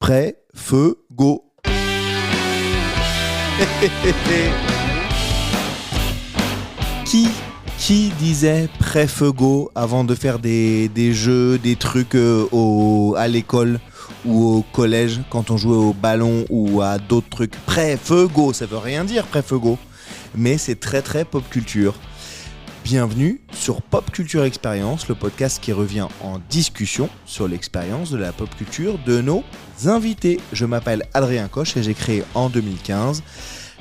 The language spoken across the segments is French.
Prêt, feu, go. Qui disait prêt, feu, go avant de faire des jeux, des trucs à l'école ou au collège quand on jouait au ballon ou à d'autres trucs? Prêt, feu, go, ça veut rien dire prêt, feu, go. Mais c'est très très pop culture. Bienvenue sur Pop Culture Expérience, le podcast qui revient en discussion sur l'expérience de la pop culture de nos invités. Je m'appelle Adrien Coche et j'ai créé en 2015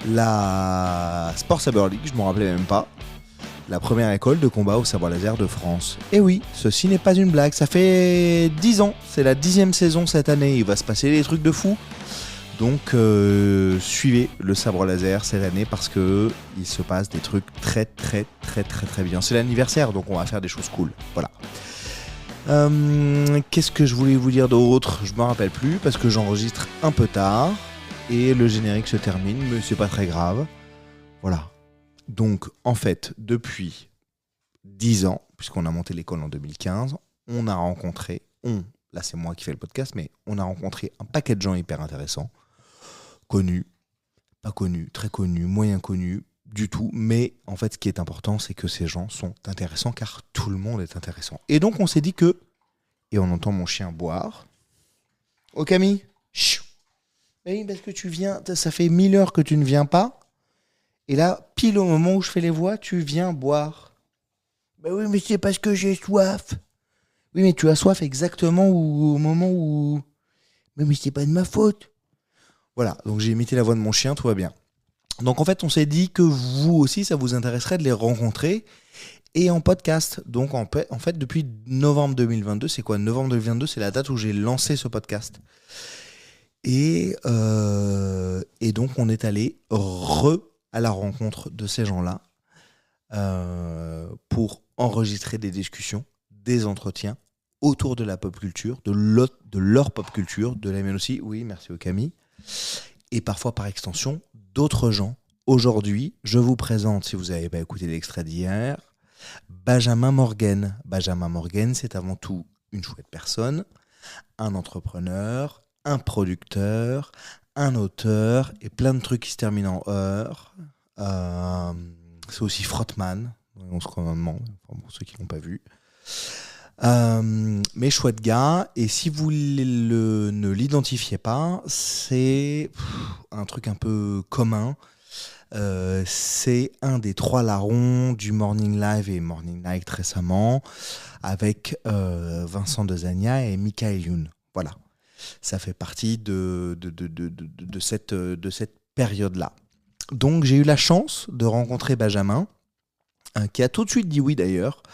la Sport Saber League, je m'en rappelais même pas, la première école de combat au sabre laser de France. Et oui, ceci n'est pas une blague, ça fait 10 ans, c'est la 10e saison cette année, il va se passer des trucs de fou. Donc suivez le sabre laser cette année parce que il se passe des trucs très bien. C'est l'anniversaire, donc on va faire des choses cool. Voilà. Qu'est-ce que je voulais vous dire d'autre ? Je me rappelle plus parce que j'enregistre un peu tard et le générique se termine, mais c'est pas très grave. Voilà. Donc en fait, depuis 10 ans, puisqu'on a monté l'école en 2015, on a rencontré, là c'est moi qui fais le podcast, mais on a rencontré un paquet de gens hyper intéressants. Connus, pas connus, très connus, moyen connus, du tout. Mais en fait, ce qui est important, c'est que ces gens sont intéressants car tout le monde est intéressant. Et donc, on s'est dit que... Et on entend mon chien boire. Oh Camille, chut. Oui, parce que tu viens, ça fait 1000 heures que tu ne viens pas. Et là, pile au moment où je fais les voix, tu viens boire. Ben oui, mais c'est parce que j'ai soif. Oui, mais tu as soif exactement au moment où... Mais c'est pas de ma faute. Voilà, donc j'ai imité la voix de mon chien, tout va bien. Donc en fait, on s'est dit que vous aussi, ça vous intéresserait de les rencontrer et en podcast. Donc en fait, depuis novembre 2022, c'est quoi ? Novembre 2022, c'est la date où j'ai lancé ce podcast. Et donc on est allé à la rencontre de ces gens-là pour enregistrer des discussions, des entretiens autour de la pop culture, de leur pop culture, de la mienne aussi. Oui, merci au Camille. Et parfois par extension d'autres gens. Aujourd'hui, je vous présente, si vous n'avez pas écouté l'extrait d'hier, Benjamin Morgen. Benjamin Morgen, c'est avant tout une chouette personne, un entrepreneur, un producteur, un auteur et plein de trucs qui se terminent en heure. C'est aussi Frottman, on se demande, pour ceux qui ne l'ont pas vu. Mais chouette gars, et si vous ne l'identifiez pas, c'est un truc un peu commun. C'est un des 3 larrons du Morning Live et Morning Night récemment, avec Vincent Dezania et Michael Youn. Voilà, ça fait partie de cette période-là. Donc j'ai eu la chance de rencontrer Benjamin, qui a tout de suite dit oui d'ailleurs,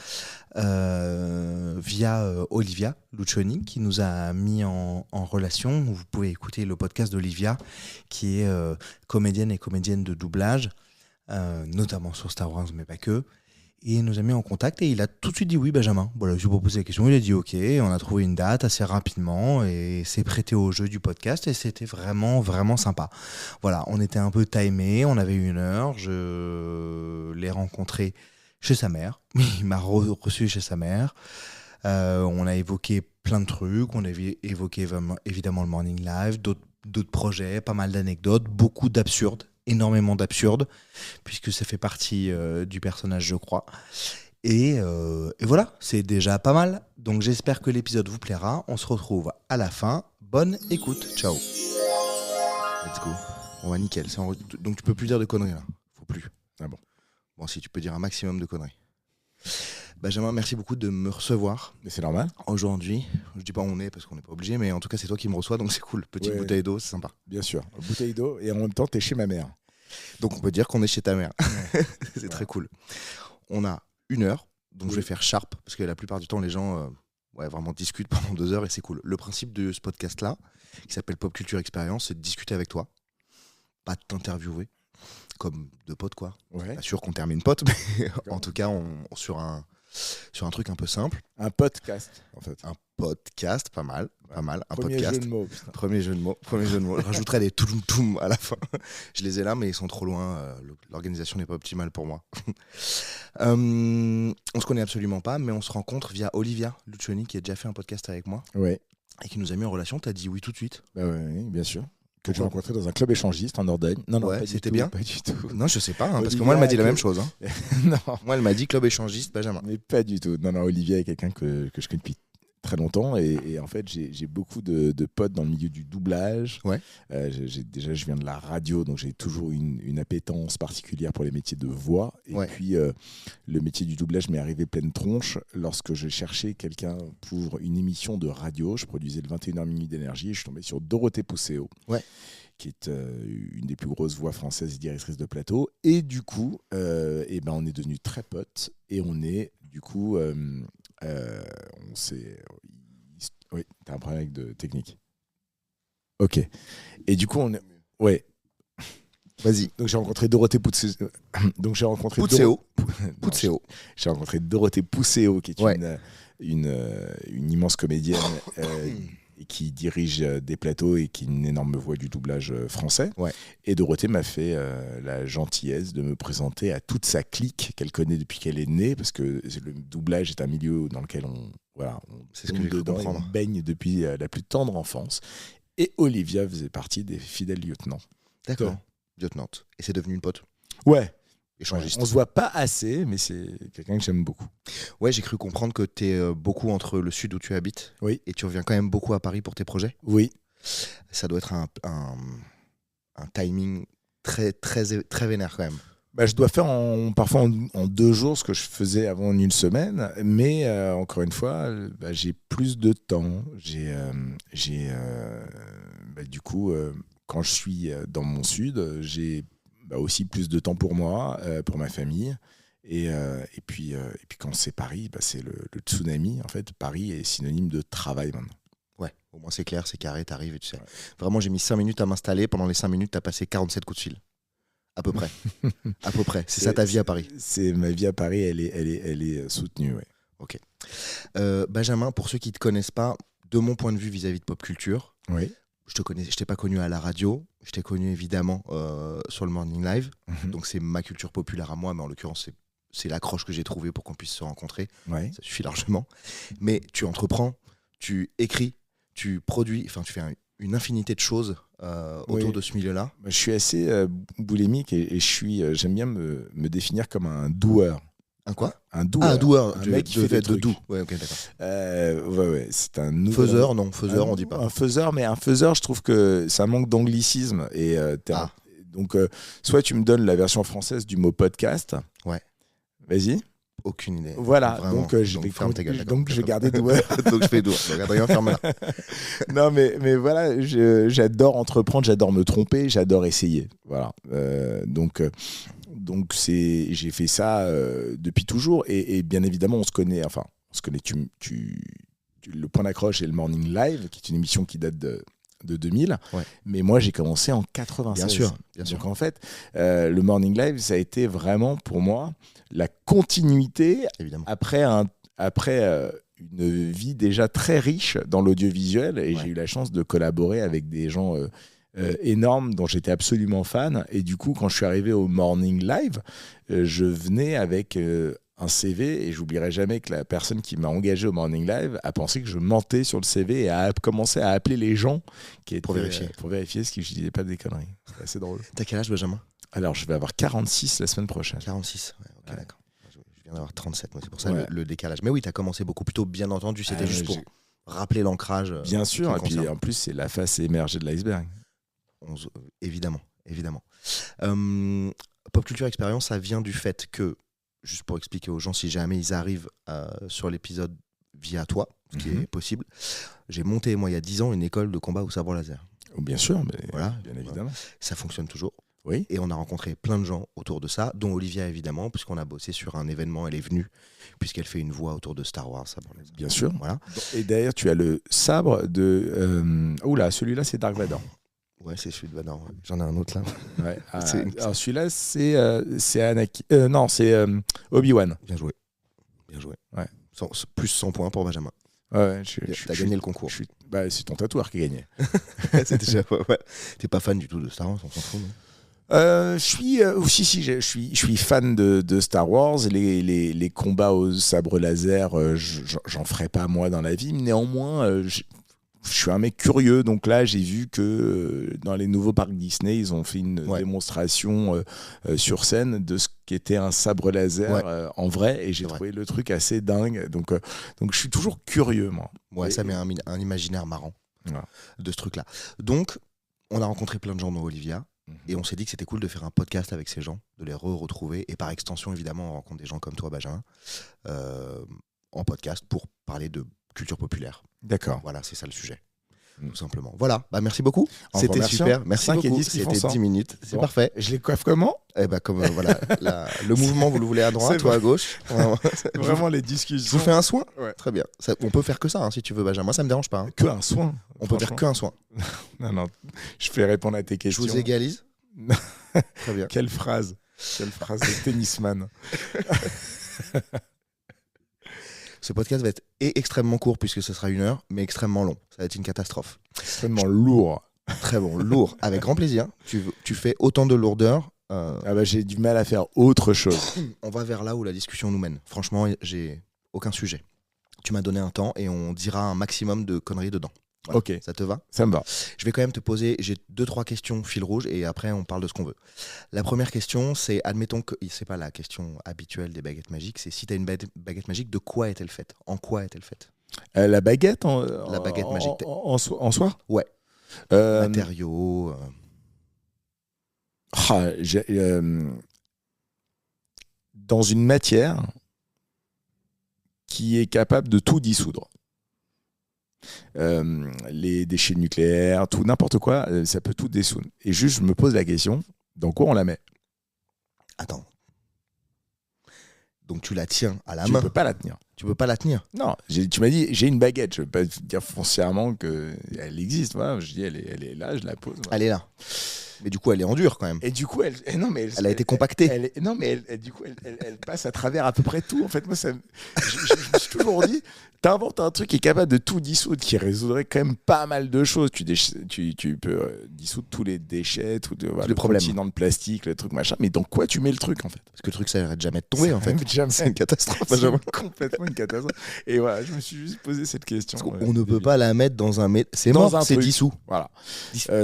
via Olivia Lucioni qui nous a mis en relation. Vous pouvez écouter le podcast d'Olivia qui est comédienne de doublage, notamment sur Star Wars mais pas que, et il nous a mis en contact et il a tout de suite dit oui. Benjamin, voilà, je lui ai proposé la question, il a dit ok, on a trouvé une date assez rapidement et s'est prêté au jeu du podcast et c'était vraiment sympa. Voilà, on était un peu timé, on avait 1 heure, je l'ai rencontré chez sa mère, il m'a reçu chez sa mère. On a évoqué plein de trucs, on a évoqué évidemment le Morning Live, d'autres projets, pas mal d'anecdotes, beaucoup d'absurdes, énormément d'absurdes, puisque ça fait partie du personnage, je crois. Et voilà, c'est déjà pas mal. Donc j'espère que l'épisode vous plaira. On se retrouve à la fin. Bonne écoute, ciao. Let's go. On va nickel. Donc tu peux plus dire de conneries là. Faut plus. Ah bon. Bon, si tu peux dire un maximum de conneries. Benjamin, merci beaucoup de me recevoir. Mais c'est normal. Aujourd'hui, je dis pas où on est parce qu'on n'est pas obligé, mais en tout cas c'est toi qui me reçois, donc c'est cool. Petite bouteille d'eau, c'est sympa. Bien sûr, bouteille d'eau et en même temps t'es chez ma mère. Donc on peut dire qu'on est chez ta mère. C'est très cool. On a 1 heure, donc je vais faire sharp parce que la plupart du temps les gens vraiment discutent pendant 2 heures et c'est cool. Le principe de ce podcast-là, qui s'appelle Pop Culture Expérience, c'est de discuter avec toi, pas de t'interviewer. Comme 2 potes quoi. Ouais. Pas sûr qu'on termine pote, mais en tout cas sur un truc un peu simple. Un podcast en fait. Un podcast, pas mal. Un Premier podcast. Jeu de mots. Premier jeu de mots. Je rajouterai des toum à la fin. Je les ai là, mais ils sont trop loin. L'organisation n'est pas optimale pour moi. On se connaît absolument pas, mais on se rencontre via Olivia Lucioni qui a déjà fait un podcast avec moi. Ouais. et qui nous a mis en relation, t'as dit oui tout de suite. Bah oui, bien sûr. Que j'ai Pourquoi rencontré dans un club échangiste en Dordogne. Non, Ouais, pas du c'était tout, bien. Pas du tout. Non, je sais pas, parce que Olivia, moi, elle m'a dit la que- même chose. Hein. Non, Moi, elle m'a dit club échangiste, Benjamin. mais pas du tout. Non, Olivia est quelqu'un que je connais depuis très longtemps et en fait j'ai beaucoup de potes dans le milieu du doublage. Ouais. Déjà je viens de la radio, donc j'ai toujours une appétence particulière pour les métiers de voix. Et Ouais. puis le métier du doublage m'est arrivé pleine tronche lorsque je cherchais quelqu'un pour une émission de radio. Je produisais le 21h Minuit d'énergie et je suis tombé sur Dorothée Pousseau. Ouais. Qui est une des plus grosses voix françaises et directrices de plateau. Et du coup, on est devenus très potes. Et on est, du coup, on s'est... Oui, t'as un problème avec de technique. Ok. Et du coup, on est... Ouais. Vas-y. Donc j'ai rencontré Dorothée Pousseau. Donc j'ai rencontré Pousseau. Non, Pousseau. j'ai rencontré Dorothée Pousseau, qui est Ouais. une immense comédienne et qui dirige des plateaux et qui est une énorme voix du doublage français. Ouais. Et Dorothée m'a fait la gentillesse de me présenter à toute sa clique qu'elle connaît depuis qu'elle est née, parce que le doublage est un milieu dans lequel on C'est ce que j'ai cru dedans et comprendre. on baigne depuis la plus tendre enfance. Et Olivia faisait partie des fidèles lieutenants. D'accord. Lieutenant. Et c'est devenu une pote. Ouais. Échangiste. On se voit pas assez, mais c'est quelqu'un que j'aime beaucoup. Ouais, j'ai cru comprendre que tu es beaucoup entre le sud où tu habites Oui. et tu reviens quand même beaucoup à Paris pour tes projets. Oui. Ça doit être un timing très, très, très vénère quand même. Bah, je dois faire parfois en 2 jours ce que je faisais avant en 1 semaine, mais encore une fois, j'ai plus de temps. Du coup, quand je suis dans mon sud, j'ai aussi plus de temps pour moi, pour ma famille. Et puis quand c'est Paris, c'est le tsunami. En fait, Paris est synonyme de travail maintenant. Ouais, au moins c'est clair, c'est carré, t'arrives et tu sais. Vraiment, j'ai mis 5 minutes à m'installer. Pendant les 5 minutes, t'as passé 47 coups de fil. À peu près. À peu près. C'est ça ta vie à Paris. C'est ma vie à Paris, elle est soutenue, ouais. Ok. Benjamin, pour ceux qui ne te connaissent pas, de mon point de vue vis-à-vis de pop culture, Oui. je t'ai pas connu à la radio, je t'ai connu évidemment sur le Morning Live. Donc c'est ma culture populaire à moi, mais en l'occurrence c'est l'accroche que j'ai trouvée pour qu'on puisse se rencontrer. Ouais. Ça suffit largement. Mais tu entreprends, tu écris, tu produis, enfin tu fais une infinité de choses autour de ce milieu-là. Je suis assez boulimique et j'aime bien me définir comme un doueur. Un quoi? Un doueur. Ah, un doueur. Un mec qui fait des trucs. doux. Ouais, ok, d'accord. Ouais, c'est un nouvel... Faiseur, non, faiseur, on dit pas. Un faiseur, mais un faiseur, je trouve que ça manque d'anglicisme. Et donc, soit tu me donnes la version française du mot podcast. Ouais. Vas-y. Aucune idée. Voilà, Vraiment. donc je vais ferme ta gueule, d'accord. donc je vais garder doueur. Donc je fais doueur. Donc Adrien, ferme-la. Non, mais voilà, j'adore entreprendre, j'adore me tromper, j'adore essayer. Voilà. Donc j'ai fait ça depuis toujours. Et bien évidemment, on se connaît. Le Point d'accroche et le Morning Live, qui est une émission qui date de 2000. Ouais. Mais moi, j'ai commencé en 96. Bien sûr. Donc en fait, le Morning Live, ça a été vraiment pour moi la continuité. Évidemment. Après une vie déjà très riche dans l'audiovisuel. Et j'ai eu la chance de collaborer avec des gens énormes dont j'étais absolument fan. Et du coup, quand je suis arrivé au Morning Live, je venais avec un CV et j'oublierai jamais que la personne qui m'a engagé au Morning Live a pensé que je mentais sur le CV et a commencé à appeler les gens pour vérifier ce que je disais pas des conneries. C'est assez drôle. T'as quel âge, Benjamin? Alors, je vais avoir 46 la semaine prochaine. 46, ok, d'accord. Je viens d'avoir 37, c'est pour ça le décalage. Mais oui, t'as commencé beaucoup plus tôt, bien entendu. C'était juste pour rappeler l'ancrage. Bien sûr, et puis en plus, c'est la face émergée de l'iceberg. Évidemment. Pop Culture Expérience, ça vient du fait que, juste pour expliquer aux gens, si jamais ils arrivent sur l'épisode via toi, ce qui est possible, j'ai monté, moi, il y a 10 ans, une école de combat au sabre laser. Bien sûr, mais voilà, bien évidemment. Ça fonctionne toujours. Oui. Et on a rencontré plein de gens autour de ça, dont Olivia, évidemment, puisqu'on a bossé sur un événement, elle est venue, puisqu'elle fait une voix autour de Star Wars. Bien sûr. Voilà. Et d'ailleurs, tu as le sabre de... Oula, celui-là, c'est Dark Vador. Ouais, c'est celui de Vador. Ouais. J'en ai un autre là. Ouais. Alors celui-là, c'est Anakin. Non, c'est Obi-Wan. Bien joué. Ouais. Plus 100 points pour Benjamin. Ouais, t'as gagné le concours. C'est ton tatoueur qui a gagné. C'est déjà ouais. T'es pas fan du tout de Star Wars, on s'en fout, non? Je suis fan de Star Wars. Les combats au sabre laser, j'en ferai pas moi dans la vie. Néanmoins, je suis un mec curieux, donc là j'ai vu que dans les nouveaux parcs Disney, ils ont fait une démonstration sur scène de ce qu'était un sabre laser en vrai, et j'ai trouvé le truc assez dingue. Donc je suis toujours curieux, moi. Ouais, ça met un imaginaire marrant de ce truc-là. Donc, on a rencontré plein de gens dans Olivia, et on s'est dit que c'était cool de faire un podcast avec ces gens, de les retrouver, et par extension, évidemment, on rencontre des gens comme toi, Benjamin, en podcast pour parler de culture populaire. D'accord. Voilà, c'est ça le sujet. Tout simplement. Voilà, merci beaucoup. C'était super. Merci beaucoup. C'était 10 minutes. C'est parfait. Je les coiffe comment ? Comme voilà, le mouvement, vous le voulez à droite, toi à gauche. Vraiment les discussions. Je vous fais un soin ? Très bien. On peut faire que ça, si tu veux, Benjamin. Moi, ça me dérange pas. Que un soin. On peut faire qu'un soin. Non. Je fais répondre à tes questions. Je vous égalise. Très bien. Quelle phrase de tennisman. Ce podcast va être extrêmement court puisque ce sera 1 heure, mais extrêmement long. Ça va être une catastrophe. Extrêmement lourd. Très bon, lourd. Avec grand plaisir. Tu fais autant de lourdeur. J'ai du mal à faire autre chose. On va vers là où la discussion nous mène. Franchement, j'ai aucun sujet. Tu m'as donné un temps et on dira un maximum de conneries dedans. Voilà. Ok. Ça te va ? Ça me va. Je vais quand même te poser, j'ai 2-3 questions fil rouge et après on parle de ce qu'on veut. La première question, c'est, admettons que, c'est pas la question habituelle des baguettes magiques, c'est si tu as une baguette magique, de quoi est-elle faite ? En quoi est-elle faite ? La baguette La baguette magique. En soi ? Ouais. Matériaux. Dans une matière qui est capable de tout dissoudre. Les déchets nucléaires, tout, n'importe quoi, ça peut tout dissoudre. Et juste, je me pose la question, dans quoi on la met ? Attends. Donc tu la tiens à la main ? Tu peux pas la tenir. Tu peux pas la tenir ? Non, tu m'as dit, j'ai une baguette. Je ne veux pas dire foncièrement qu'elle existe. Voilà. Je dis, elle est là, je la pose. Voilà. Elle est là. Mais du coup, elle est en dur quand même. Et du coup, elle a été compactée. Elle passe à travers à peu près tout. En fait, moi, je me suis toujours dit, t'inventes un truc qui est capable de tout dissoudre, qui résoudrait quand même pas mal de choses. Tu peux dissoudre tous les déchets, le continent de plastique, le truc machin. Mais dans quoi tu mets le truc en fait ? Parce que le truc, ça arrête jamais de tomber en fait. C'est une catastrophe. C'est complètement une catastrophe. Et voilà, je me suis juste posé cette question. On ne peut pas la mettre dans un... C'est mort, c'est dissous. Voilà.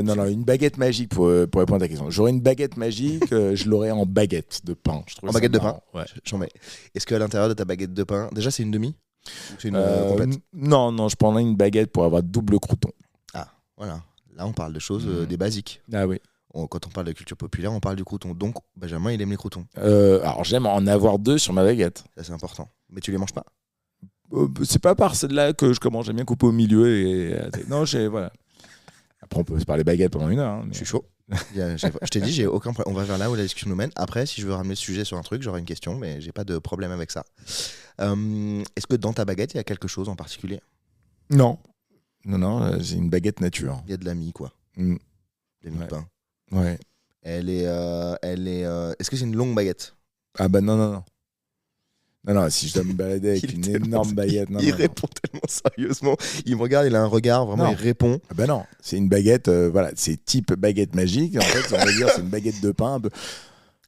Non, une baguette magique pour répondre à ta question. J'aurais une baguette magique, je l'aurais en baguette de pain. En baguette de pain ? Ouais. J'en mets. Est-ce qu'à l'intérieur de ta baguette de pain, déjà c'est une demi ? Ou c'est une complète ? Non, je prendrais une baguette pour avoir double crouton. Ah, voilà. Là, on parle de choses des basiques. Ah oui. Quand on parle de culture populaire, on parle du crouton. Donc, Benjamin, il aime les croutons. Alors, j'aime en avoir 2 sur ma baguette. Ça, c'est important. Mais tu les manges pas ? C'est pas par celle-là que je commence. J'aime bien couper au milieu. Non, voilà. Après, on peut se parler baguette pendant 1 heure. Hein, mais... Je suis chaud. Je t'ai dit, j'ai aucun problème. On va vers là où la discussion nous mène. Après, si je veux ramener le sujet sur un truc, j'aurai une question, mais j'ai pas de problème avec ça. Est-ce que dans ta baguette, il y a quelque chose en particulier ? Non, c'est une baguette nature. Il y a de la mie, quoi. De la mie de pain. Ouais. Elle est. Est-ce que c'est une longue baguette ? Ah bah non. Non, si je dois me balader avec une énorme baguette... Il répond tellement sérieusement. Il me regarde, il a un regard, vraiment, il répond. Ah bah non, c'est une baguette, voilà, c'est type baguette magique. En fait, on va dire c'est une baguette de pain.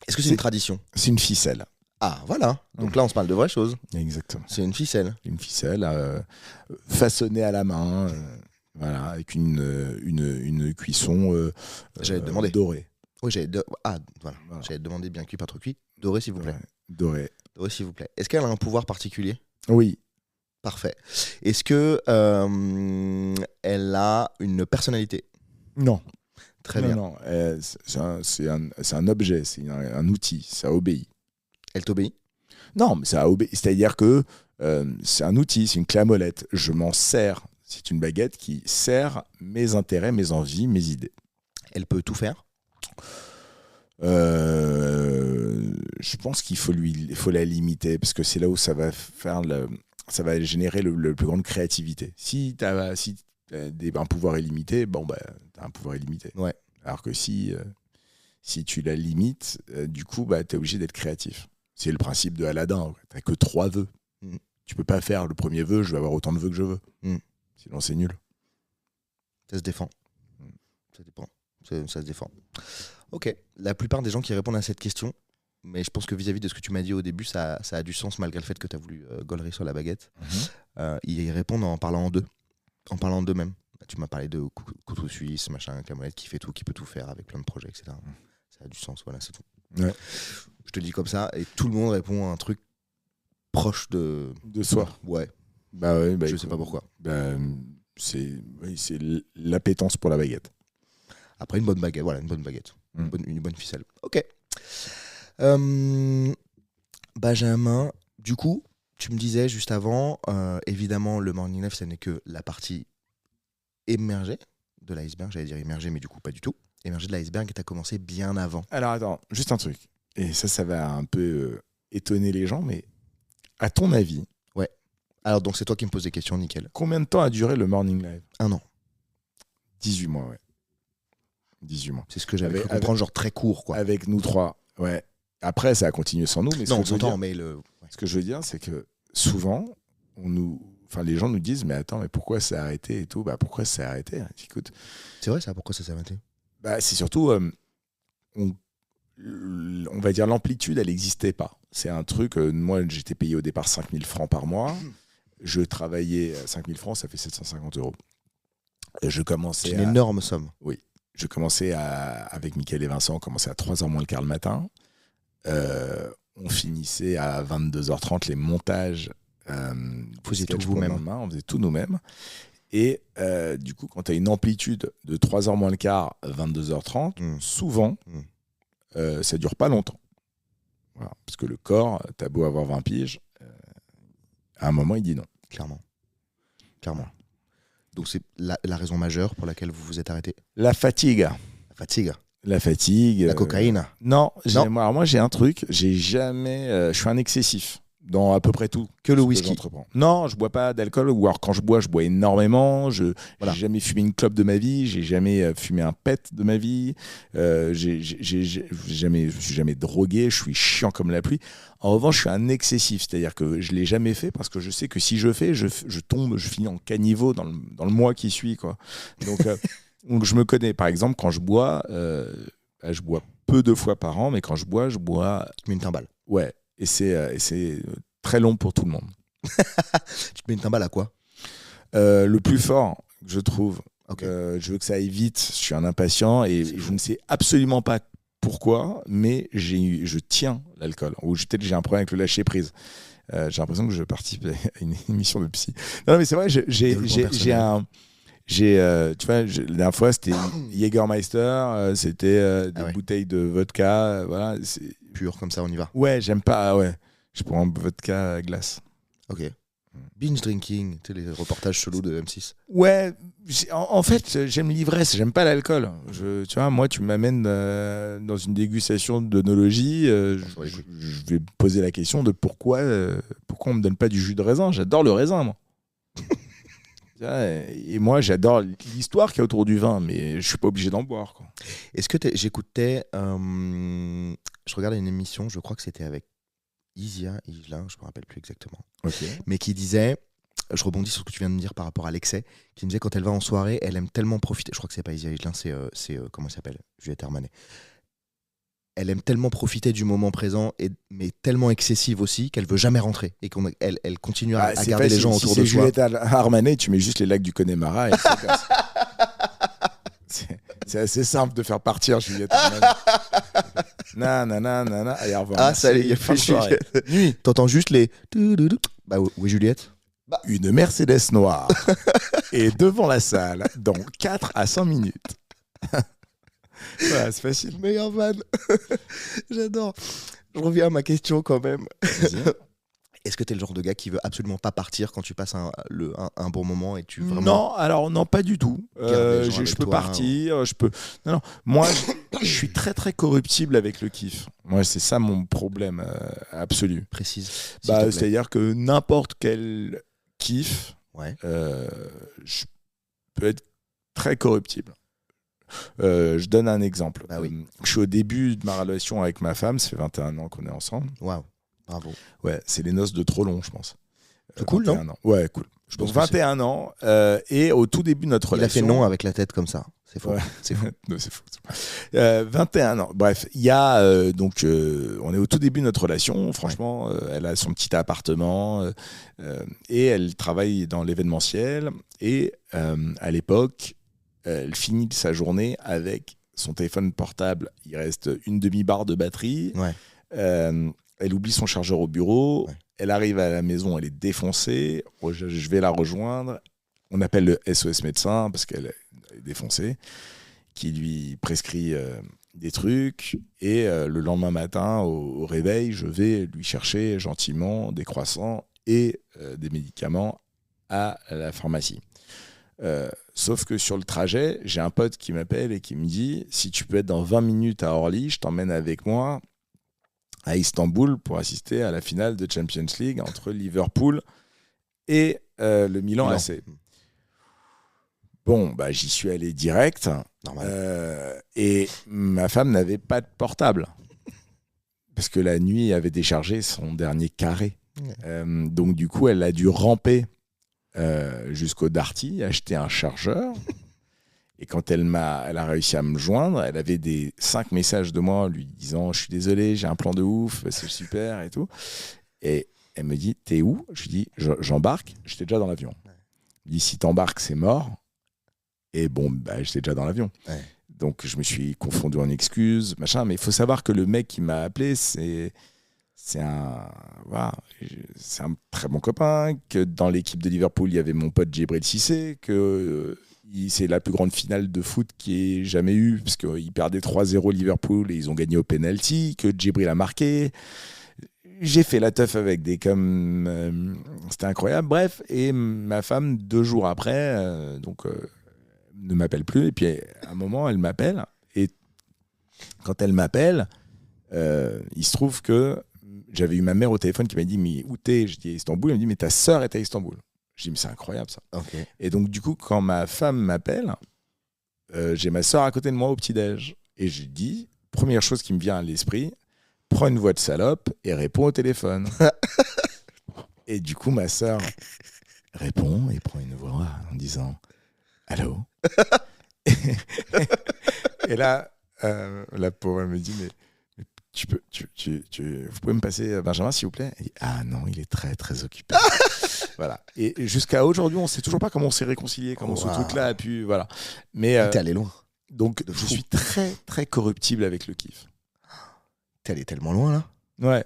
Est-ce que c'est une tradition ? C'est une ficelle. Ah, voilà. Donc là, on se parle de vraies choses. Exactement. C'est une ficelle. Une ficelle façonnée à la main, voilà, avec une cuisson j'allais te demander. Dorée. Oui, voilà. J'allais te demander bien cuit, pas trop cuit. Doré, s'il vous plaît. Dorée, s'il vous plaît. Est-ce qu'elle a un pouvoir particulier ? Oui. Parfait. Est-ce que elle a une personnalité ? Non. Très bien. Non, c'est un objet, c'est un outil, ça obéit. Elle t'obéit ? Non, mais ça obéit. C'est-à-dire que c'est un outil, c'est une clé à molette. Je m'en sers. C'est une baguette qui sert mes intérêts, mes envies, mes idées. Elle peut tout faire ? Je pense qu'il faut la limiter parce que c'est là où ça va ça va générer le plus grande créativité. Si tu as un pouvoir illimité, t'as un pouvoir illimité. Ouais. Alors que si tu la limites, du coup, t'es obligé d'être créatif. C'est le principe de Aladdin. T'as que 3 vœux. Tu peux pas faire le premier vœu, je vais avoir autant de vœux que je veux. Sinon, c'est nul. Ça se défend. Ça dépend. Ça se défend. Ok. La plupart des gens qui répondent à cette question, mais je pense que vis-à-vis de ce que tu m'as dit au début, ça a du sens malgré le fait que tu as voulu gaulerie sur la baguette. Ils répondent en parlant en deux. En parlant d'eux-mêmes. Tu m'as parlé de couteau suisse, machin, camonnette qui fait tout, qui peut tout faire avec plein de projets, etc. Ça a du sens, voilà, c'est tout. Ouais. Je te le dis comme ça, et tout le monde répond à un truc proche de soi. Ouais. Bah ouais, Je sais pas pourquoi. C'est l'appétence pour la baguette. Après, une bonne baguette, voilà, une bonne baguette. Une bonne ficelle. Ok. Benjamin, du coup, tu me disais juste avant, évidemment, le Morning Live, ça n'est que la partie émergée de l'iceberg. J'allais dire immergée, mais du coup, pas du tout. Émergée de l'iceberg, et t'as commencé bien avant. Alors attends, juste un truc. Et ça va un peu étonner les gens, mais à ton avis... Ouais. Alors, donc, c'est toi qui me poses des questions, nickel. Combien de temps a duré le Morning Live ? 1 an. 18 mois, ouais. 18 mois. C'est ce que j'avais cru comprendre, genre très court, quoi. Avec nous trois, ouais. Après, ça a continué sans nous. Mais non, on s'entend, mais ce que je veux dire, c'est que souvent, les gens nous disent, mais attends, mais pourquoi ça a arrêté et tout ? Bah, pourquoi ça a arrêté ? Écoute, c'est vrai ça, pourquoi ça s'est arrêté ? Bah, c'est surtout, on va dire, l'amplitude, elle n'existait pas. C'est un truc, moi, j'étais payé au départ 5 000 francs par mois. Je travaillais 5 000 francs, ça fait 750 €. Je commençais c'est une énorme somme. Oui. Je commençais avec Mickaël et Vincent, on commençait à 3h moins le quart le matin. On finissait à 22h30 les montages. Vous faisiez tout vous-même. On faisait tout nous-mêmes. Et du coup, quand tu as une amplitude de 3h moins le quart, 22h30, souvent, ça dure pas longtemps. Voilà. Parce que le corps, t'as beau avoir 20 piges, à un moment, il dit non. Clairement. Donc c'est la raison majeure pour laquelle vous vous êtes arrêté ? La fatigue. La fatigue. La cocaïne. Non. Moi, j'ai un truc. J'ai jamais. Je suis un excessif dans à peu près tout. Que le whisky. Non, je bois pas d'alcool. Ou alors quand je bois énormément. J'ai jamais fumé une clope de ma vie. J'ai jamais fumé un pet de ma vie. Je suis jamais drogué. Je suis chiant comme la pluie. En revanche, je suis un excessif. C'est-à-dire que je l'ai jamais fait parce que je sais que si je fais, je tombe, je finis en caniveau dans le mois qui suit, quoi. Donc je me connais. Par exemple, quand je bois peu de fois par an, mais quand je bois une timbale. Ouais. Et c'est très long pour tout le monde. Tu te mets une timbale à quoi ? Le plus fort, je trouve. Okay. Je veux que ça aille vite. Je suis un impatient et je ne sais absolument pas pourquoi, mais je tiens l'alcool. Ou peut-être j'ai un problème avec le lâcher prise. J'ai l'impression que je participe à une émission de psy. Non, mais c'est vrai, j'ai un... tu vois, la dernière fois, c'était Jägermeister, c'était des bouteilles de vodka. Voilà, c'est pur comme ça, on y va. Ouais, j'aime pas. Ouais, je prends un vodka à glace. Ok. Binge drinking, tu sais, les reportages chelous de M6. Ouais, en fait, j'aime l'ivresse, j'aime pas l'alcool. Tu vois, moi, tu m'amènes dans une dégustation d'œnologie, je vais poser la question de pourquoi on me donne pas du jus de raisin. J'adore le raisin, moi. Et moi, j'adore l'histoire qu'il y a autour du vin, mais je suis pas obligé d'en boire, quoi. Est-ce que j'écoutais, je regardais une émission, je crois que c'était avec Isia Higelin, je me rappelle plus exactement, mais qui disait, je rebondis sur ce que tu viens de me dire par rapport à l'excès, qui me disait quand elle va en soirée, elle aime tellement profiter, je crois que c'est pas Isia Higelin, c'est comment elle s'appelle, Juliette Hermanet. Elle aime tellement profiter du moment présent, mais tellement excessive aussi, qu'elle veut jamais rentrer. Et qu'elle continue à garder les gens autour de soi. Si c'est Juliette Armanet, tu mets juste les lacs du Connemara et ça casse. C'est assez simple de faire partir Juliette Armanet. Nanana. Allez, au revoir. Ah, ça y est, il a fait Juliette. Nuit. T'entends juste les... Bah oui, Juliette. Une Mercedes noire est devant la salle dans 4 à 5 minutes. Voilà, c'est facile. Meilleur van. J'adore. Je reviens à ma question quand même. Est-ce que t'es le genre de gars qui veut absolument pas partir quand tu passes un bon moment et tu vraiment... Non, pas du tout. Je peux partir, je peux... Non, moi, je suis très très corruptible avec le kiff. Moi, c'est ça mon problème absolu. Précise. C'est-à-dire que n'importe quel kiff, je peux être très corruptible. Je donne un exemple. Je suis au début de ma relation avec ma femme, ça fait 21 ans qu'on est ensemble. Waouh, bravo. Ouais, c'est les noces de trop long, je pense. C'est cool, 21 ans. Ouais, cool. Je Donc pense que 21 ans, et au tout début de notre il a fait relation... non avec la tête comme ça. C'est faux. Ouais. C'est faux. Non, c'est faux. 21 ans. Bref, il y a on est au tout début de notre relation. Franchement, elle a son petit appartement et elle travaille dans l'événementiel. Et à l'époque, elle finit sa journée avec son téléphone portable. Il reste une demi-barre de batterie. Ouais. Elle oublie son chargeur au bureau. Ouais. Elle arrive à la maison, elle est défoncée. Je vais la rejoindre. On appelle le SOS médecin parce qu'elle est défoncée, qui lui prescrit des trucs. Et le lendemain matin, au réveil, je vais lui chercher gentiment des croissants et des médicaments à la pharmacie. Sauf que sur le trajet, j'ai un pote qui m'appelle et qui me dit « Si tu peux être dans 20 minutes à Orly, je t'emmène avec moi à Istanbul pour assister à la finale de Champions League entre Liverpool et le Milan AC. » Bon, bah, j'y suis allé direct. Et ma femme n'avait pas de portable. Parce que la nuit, elle avait déchargé son dernier carré. Donc, du coup, elle a dû ramper jusqu'au Darty, acheter un chargeur. Et quand elle a réussi à me joindre, elle avait 5 messages de moi lui disant « Je suis désolé, j'ai un plan de ouf, c'est super et tout. » Et elle me dit « T'es où ?» Je lui dis « J'embarque, j'étais déjà dans l'avion. » Elle me dit « Si t'embarques, c'est mort. » Et bon, bah, j'étais déjà dans l'avion. Ouais. Donc, je me suis confondu en excuses, machin. Mais il faut savoir que le mec qui m'a appelé, c'est un très bon copain. Que dans l'équipe de Liverpool, il y avait mon pote Djibril Cissé. Que c'est la plus grande finale de foot qui ait jamais eu. Parce qu'ils perdaient 3-0 Liverpool et ils ont gagné au penalty. Que Djibril a marqué. J'ai fait la teuf avec des c'était incroyable. Bref, et ma femme, 2 jours après, ne m'appelle plus. Et puis, à un moment, elle m'appelle. Et quand elle m'appelle, il se trouve que j'avais eu ma mère au téléphone qui m'a dit « Mais où t'es ?» Je dis « À Istanbul. » Elle me dit « Mais ta sœur est à Istanbul. » Je dis « Mais c'est incroyable, ça. Okay. » Et donc, du coup, quand ma femme m'appelle, j'ai ma sœur à côté de moi au petit-déj. Et je dis, première chose qui me vient à l'esprit, prends une voix de salope et réponds au téléphone. Et du coup, ma sœur répond et prend une voix en disant « Allô ?» Et là, la pauvre, elle me dit, mais vous pouvez me passer Benjamin, s'il vous plaît? Elle dit, ah non, il est très, très occupé. Voilà. Et jusqu'à aujourd'hui, on ne sait toujours pas comment on s'est réconcilié, comment ce truc-là a pu... Voilà. Mais, t'es allé loin. Donc, je suis très, très corruptible avec le kiff. T'es allé tellement loin, là? Ouais.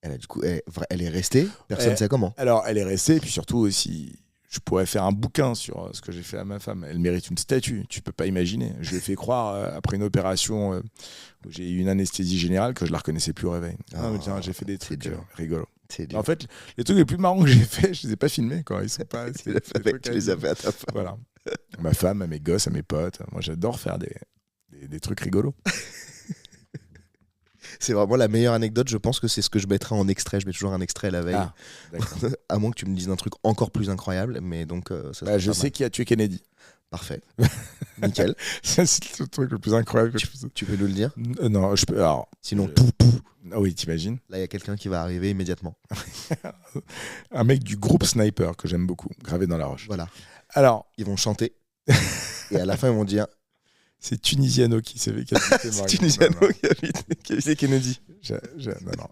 Elle est restée, personne ne sait comment. Alors, elle est restée, et puis surtout aussi... Je pourrais faire un bouquin sur ce que j'ai fait à ma femme. Elle mérite une statue, tu peux pas imaginer. Je lui ai fait croire, après une opération où j'ai eu une anesthésie générale, que je la reconnaissais plus au réveil. Tiens, j'ai fait des trucs rigolos. En fait, les trucs les plus marrants que j'ai fait, je les ai pas filmés. Ils sont pas, tu les as fait à ta femme. Voilà. À ma femme, à mes gosses, à mes potes. Moi, j'adore faire des trucs rigolos. C'est vraiment la meilleure anecdote. Je pense que c'est ce que je mettrai en extrait. Je mets toujours un extrait la veille. Ah, à moins que tu me dises un truc encore plus incroyable. Mais donc, je sais qui a tué Kennedy. Parfait. Nickel. C'est le truc le plus incroyable que tu peux nous le dire? Non, je peux. Alors, sinon, Ah oui, t'imagines? Là, il y a quelqu'un qui va arriver immédiatement. Un mec du groupe Sniper que j'aime beaucoup, gravé dans la roche. Voilà. Alors, ils vont chanter. Et à la fin, ils vont dire... C'est Tunisiano qui s'est fait C'est Tunisiano qui a visé Kennedy. Non.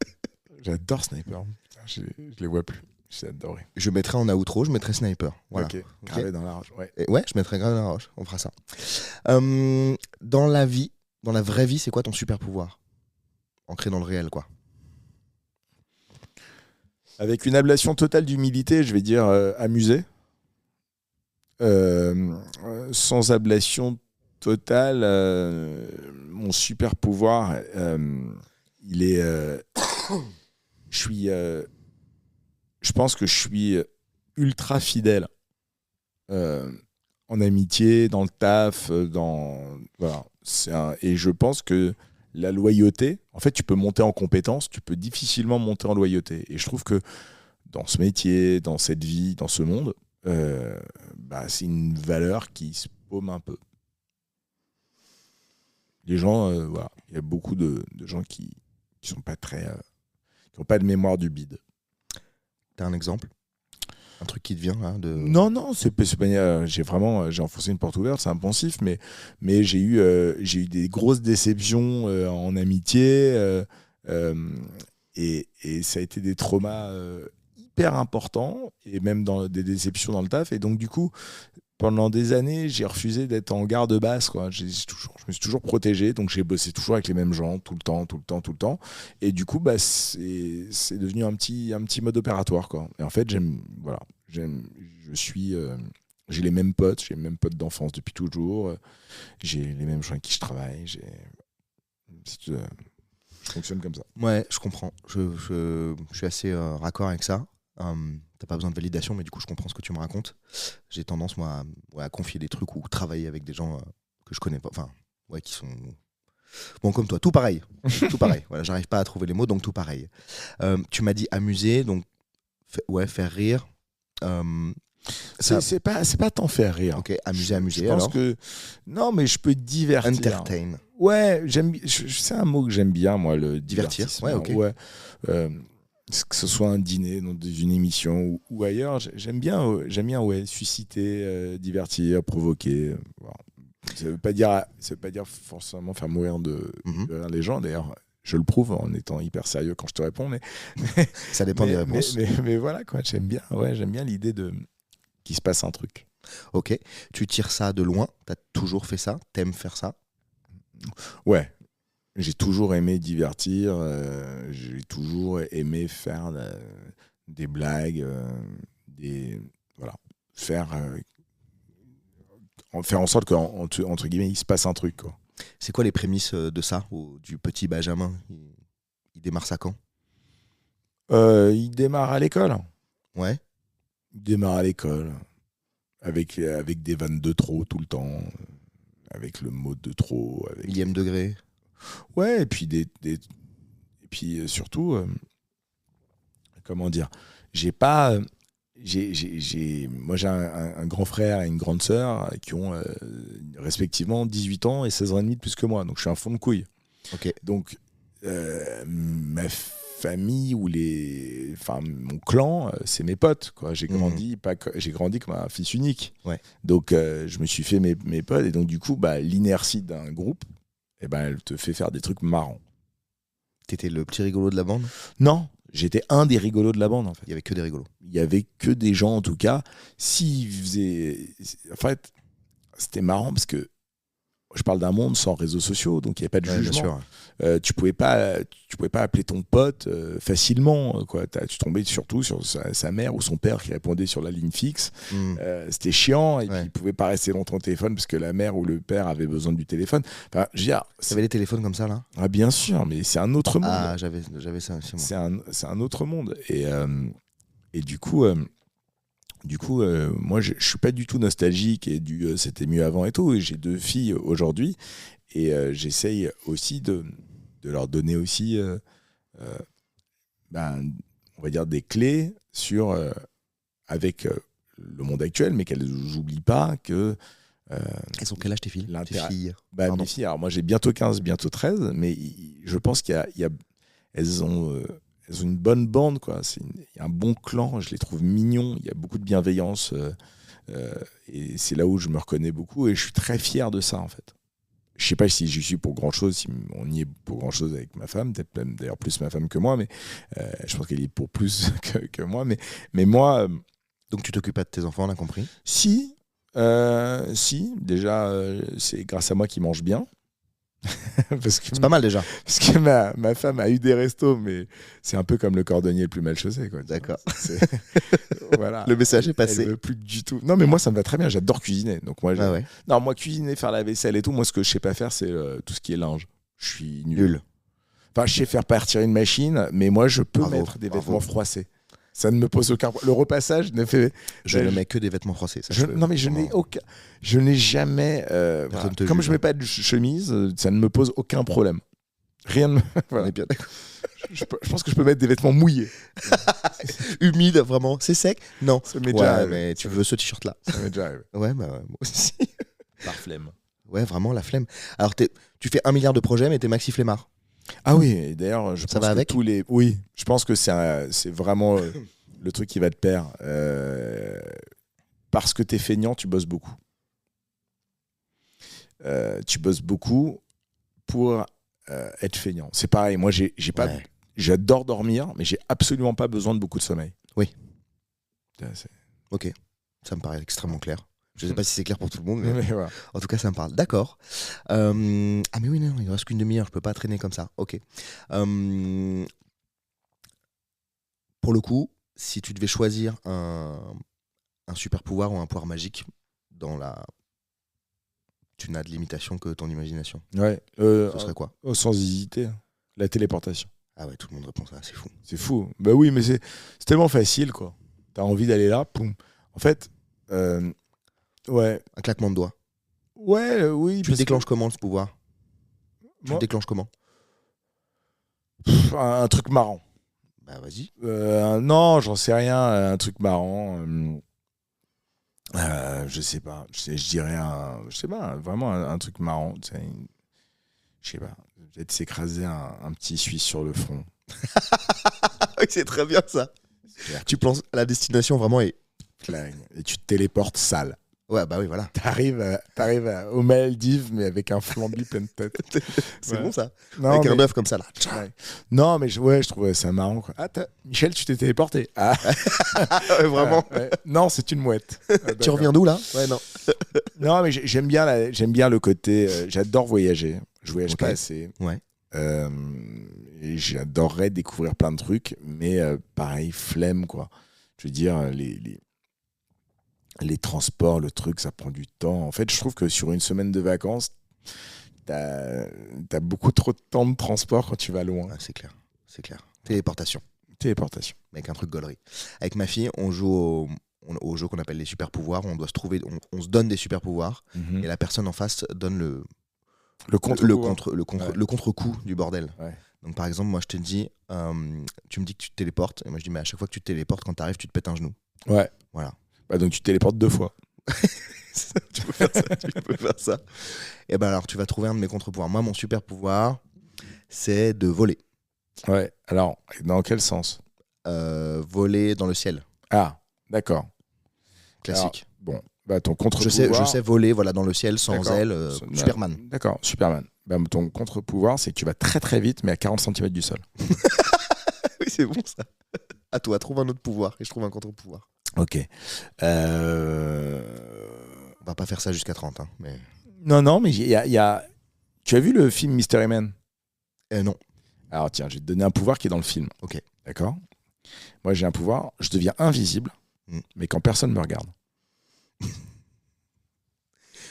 J'adore Sniper. Je les vois plus. J'ai adoré. Je mettrai en outro, je mettrai Sniper. Voilà. Ok. Gravé dans la roche. Ouais. Je mettrai gravé dans la roche. On fera ça. Dans la vie, dans la vraie vie, c'est quoi ton super pouvoir? Ancré dans le réel, quoi. Avec une ablation totale d'humilité, je vais dire amuser. Sans ablation totale, mon super pouvoir, il est. Je pense que je suis ultra fidèle en amitié, dans le taf, voilà. Et je pense que la loyauté, en fait, tu peux monter en compétence, tu peux difficilement monter en loyauté. Et je trouve que dans ce métier, dans cette vie, dans ce monde, c'est une valeur qui se paume un peu. Les gens, voilà, il y a beaucoup de gens qui sont pas très, qui n'ont pas de mémoire du bide. T'as un exemple? Un truc qui te vient là de... Non, c'est pas, j'ai enfoncé une porte ouverte, c'est un poncif, mais j'ai eu des grosses déceptions en amitié et ça a été des traumas hyper importants et même des déceptions dans le taf. Et donc du coup, pendant des années, j'ai refusé d'être en garde basse, quoi. Je me suis toujours protégé, donc j'ai bossé toujours avec les mêmes gens, tout le temps. Et du coup, c'est devenu un petit mode opératoire, quoi. Et en fait, j'ai les mêmes potes, d'enfance depuis toujours. J'ai les mêmes gens avec qui je travaille. Je fonctionne comme ça. Ouais, je comprends. Je suis assez raccord avec ça. T'as pas besoin de validation, mais du coup, je comprends ce que tu me racontes. J'ai tendance, moi, à confier des trucs ou travailler avec des gens que je connais pas. Enfin, ouais, qui sont... Bon, comme toi, tout pareil. Tout pareil. Voilà, j'arrive pas à trouver les mots, donc tout pareil. Tu m'as dit amuser, donc faire rire. C'est pas tant faire rire. Ok, amuser. Je pense que... Non, mais je peux divertir. Entertain. Ouais, c'est un mot que j'aime bien, moi, le divertir. divertissement. Ouais, ok. Ouais. Que ce soit un dîner, dans une émission ou ailleurs, j'aime bien susciter, divertir, provoquer. Voilà. Ça veut pas dire forcément faire mourir de rire les gens. D'ailleurs, je le prouve en étant hyper sérieux quand je te réponds, mais ça dépend des réponses. Mais voilà, quoi, j'aime bien l'idée qu'il se passe un truc. Ok, tu tires ça de loin. T'as toujours fait ça. T'aimes faire ça. Ouais. J'ai toujours aimé divertir, j'ai toujours aimé faire des blagues, faire en sorte qu'entre guillemets il se passe un truc, quoi. C'est quoi les prémices de ça, du petit Benjamin? Il démarre ça quand? Il démarre à l'école. Ouais. Il démarre à l'école avec des vannes de trop tout le temps, avec le mot de trop. Millième degré. Ouais, et puis surtout, comment dire, moi j'ai un grand frère et une grande sœur qui ont respectivement 18 ans et 16 ans et demi de plus que moi, donc je suis un fond de couille. Ok. Donc ma famille mon clan, c'est mes potes, quoi. J'ai grandi comme un fils unique. Ouais. Donc je me suis fait mes potes et donc du coup l'inertie d'un groupe, elle te fait faire des trucs marrants. T'étais le petit rigolo de la bande? Non, j'étais un des rigolos de la bande, en fait. Il y avait que des rigolos. Il y avait que des gens, en tout cas. En fait, c'était marrant parce que je parle d'un monde sans réseaux sociaux, donc il n'y avait pas de jugement. Tu pouvais pas appeler ton pote facilement, quoi. Tu tombais surtout sur sa mère ou son père qui répondait sur la ligne fixe. C'était chiant, et puis il pouvait pas rester longtemps au téléphone parce que la mère ou le père avait besoin du téléphone. Enfin, t'avais des téléphones comme ça, là? Ah, bien sûr, mais c'est un autre monde. Ah, j'avais ça aussi, moi. C'est un autre monde. Et du coup, moi, je suis pas du tout nostalgique et c'était mieux avant et tout. Et j'ai 2 filles aujourd'hui et j'essaye aussi de leur donner aussi, on va dire, des clés avec le monde actuel, mais qu'elles n'oublient pas que... Elles ont quel âge, tes filles? Mes filles, alors moi j'ai bientôt 15, bientôt 13, mais je pense qu'elles ont une bonne bande, quoi. Il y a un bon clan, je les trouve mignons, il y a beaucoup de bienveillance et c'est là où je me reconnais beaucoup et je suis très fier de ça, en fait. Je sais pas si j'y suis pour grand chose, si on y est pour grand chose avec ma femme, peut-être même d'ailleurs plus ma femme que moi, mais je pense qu'elle y est pour plus que moi, mais moi... Donc tu t'occupes pas de tes enfants, on a compris? Si, déjà c'est grâce à moi qu'ils mangent bien. C'est pas mal déjà. Parce que ma femme a eu des restos, mais c'est un peu comme le cordonnier le plus mal chaussé, quoi. D'accord. Voilà. Le message est passé. Elle veut plus du tout. Non, mais moi ça me va très bien. J'adore cuisiner. Donc moi, non, moi cuisiner, faire la vaisselle et tout. Moi, ce que je sais pas faire, c'est tout ce qui est linge. Je suis nul. Enfin, je sais faire partir une machine, mais moi, je peux mettre des vêtements froissés. Ça ne me pose aucun problème. Le repassage ne fait... Je ne mets que des vêtements froissés. Non, mais je n'ai jamais... Comme je ne mets pas de chemise, ça ne me pose aucun problème. Rien ne me... Voilà. On est bien d'accord. Je pense que je peux mettre des vêtements mouillés. Humide, vraiment. C'est sec? Non. Ça m'est déjà arrivé. Mais tu veux ce t-shirt-là? Ça m'est déjà arrivé. Ouais, moi aussi. Par flemme. Ouais, vraiment, la flemme. Alors, tu fais 1 milliard de projets, mais t'es maxi flemmard. Ah oui, et d'ailleurs, je pense que tous les... Oui, je pense que c'est vraiment le truc qui va te perdre. Parce que t'es feignant, tu bosses beaucoup. Tu bosses beaucoup pour être feignant. C'est pareil, moi j'adore dormir, mais j'ai absolument pas besoin de beaucoup de sommeil. Oui. Ok, ça me paraît extrêmement clair. Je sais pas si c'est clair pour tout le monde, mais voilà. En tout cas ça me parle. D'accord. Ah mais oui, non, il ne reste qu'une demi-heure, je peux pas traîner comme ça. Ok. Pour le coup, si tu devais choisir un super pouvoir ou un pouvoir magique tu n'as de limitation que ton imagination. Ouais. Ce serait quoi? Sans hésiter, la téléportation. Ah ouais, tout le monde répond ça, c'est fou. C'est fou. Bah oui, mais c'est tellement facile, quoi. T'as envie d'aller là, poum. En fait, ouais. Un claquement de doigts. Ouais, oui. Tu le déclenches comment, ce pouvoir? Tu le déclenches comment? Un truc marrant. Bah vas-y. Non, j'en sais rien. Un truc marrant. Je sais pas. Je dirais je sais pas, vraiment un truc marrant. Je sais pas. Peut-être s'écraser un petit Suisse sur le front. C'est très bien ça. Tu penses à la destination vraiment et tu te téléportes sale. Ouais, bah oui, voilà. T'arrives aux Maldives, mais avec un flambi plein de tête. C'est bon ça. Non, avec un œuf comme ça là. Ouais. Non, mais je trouvais ça marrant, quoi. Ah, Michel, tu t'es téléporté. Ah. Ouais, vraiment. Ouais. Non, c'est une mouette. Tu reviens d'où là? Ouais, non. Non, mais j'aime bien le côté. J'adore voyager. Je voyage pas assez. Ouais. Et j'adorerais découvrir plein de trucs, mais pareil, flemme, quoi. Je veux dire, les transports, le truc, ça prend du temps. En fait, je trouve que sur une semaine de vacances, t'as beaucoup trop de temps de transport quand tu vas loin. Ah, c'est clair. Téléportation. Avec un truc gaulerie. Avec ma fille, on joue au jeu qu'on appelle les super pouvoirs. On doit se trouver, on se donne des super pouvoirs et la personne en face donne le contre-coup du bordel. Ouais. Donc par exemple, moi je te dis, tu me dis que tu te téléportes, et moi je dis, mais à chaque fois que tu te téléportes, quand t'arrives, tu te pètes un genou. Ouais. Voilà. Bah donc tu te téléportes 2 fois. Tu peux faire ça. Et ben alors tu vas trouver un de mes contre-pouvoirs. Moi, mon super pouvoir, c'est de voler. Ouais. Alors, dans quel sens? Voler dans le ciel. Ah, d'accord. Classique. Alors, bon, bah ton contre-pouvoir. Je sais voler, voilà, dans le ciel sans ailes. Superman. D'accord, Superman. Bah, ton contre-pouvoir, c'est que tu vas très très vite, mais à 40 cm du sol. Oui, c'est bon ça. À toi, trouve un autre pouvoir et je trouve un contre-pouvoir. Ok. On va pas faire ça jusqu'à 30, hein, mais... Non, mais il y a... Tu as vu le film Mystery Man? Non. Alors tiens, je vais te donner un pouvoir qui est dans le film. Ok. D'accord? Moi, j'ai un pouvoir, je deviens invisible, mais quand personne me regarde.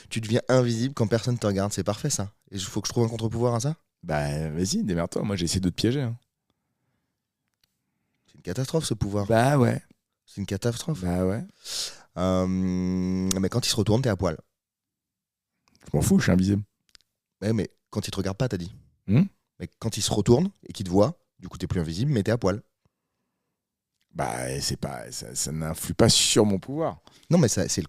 Tu deviens invisible quand personne te regarde, c'est parfait ça. Et il faut que je trouve un contre-pouvoir à ça? Bah vas-y, démerde-toi, moi j'ai essayé de te piéger. Hein. C'est une catastrophe ce pouvoir. Bah ouais. C'est une catastrophe. Bah ouais. Mais quand il se retourne, t'es à poil. Je m'en fous, je suis invisible. Ouais, mais quand il te regarde pas, t'as dit. Mais quand il se retourne et qu'il te voit, du coup t'es plus invisible, mais t'es à poil. Bah c'est pas, ça n'influe pas sur mon pouvoir. Non, mais c'est le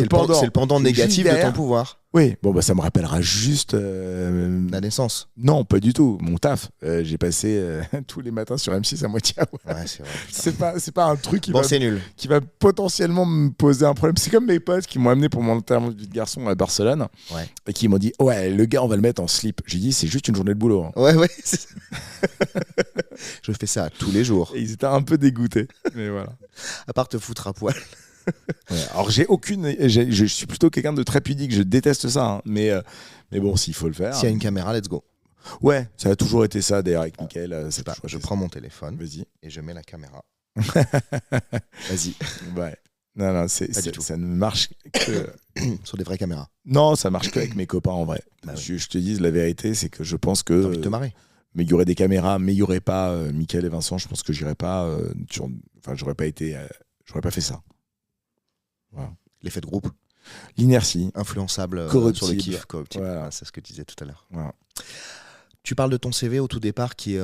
pendant. C'est le pendant négatif de ton pouvoir. Oui, bon bah ça me rappellera juste la naissance. Non, pas du tout. Mon taf. J'ai passé tous les matins sur M6 à moitié. Ouais, c'est vrai. c'est pas un truc qui va potentiellement me poser un problème. C'est comme mes potes qui m'ont amené pour mon enterrement de vie de garçon à Barcelone et qui m'ont dit ouais, le gars on va le mettre en slip. J'ai dit c'est juste une journée de boulot. Hein. Ouais. Je fais ça tous les jours. Et ils étaient un peu dégoûtés. Mais voilà. À part te foutre à poil. Ouais, alors je suis plutôt quelqu'un de très pudique, je déteste ça, hein, mais bon, s'il faut le faire. S'il y a une caméra, let's go. Ouais, ça a toujours été ça d'ailleurs avec Mickaël. Je prends mon téléphone, vas-y, et je mets la caméra. Vas-y. Ouais. Non, ça ne marche que sur des vraies caméras. Non, ça marche qu'avec mes copains en vrai. Bah oui. Je te dis la vérité, c'est que je pense que. T'as envie de te marrer. Mais il y aurait des caméras, mais il y aurait pas Mickaël et Vincent. Je pense que j'irais pas. J'aurais pas fait ça. Voilà. L'effet de groupe. L'inertie. Influençable sur le kiff. Voilà. C'est ce que tu disais tout à l'heure. Voilà. Tu parles de ton CV au tout départ qui est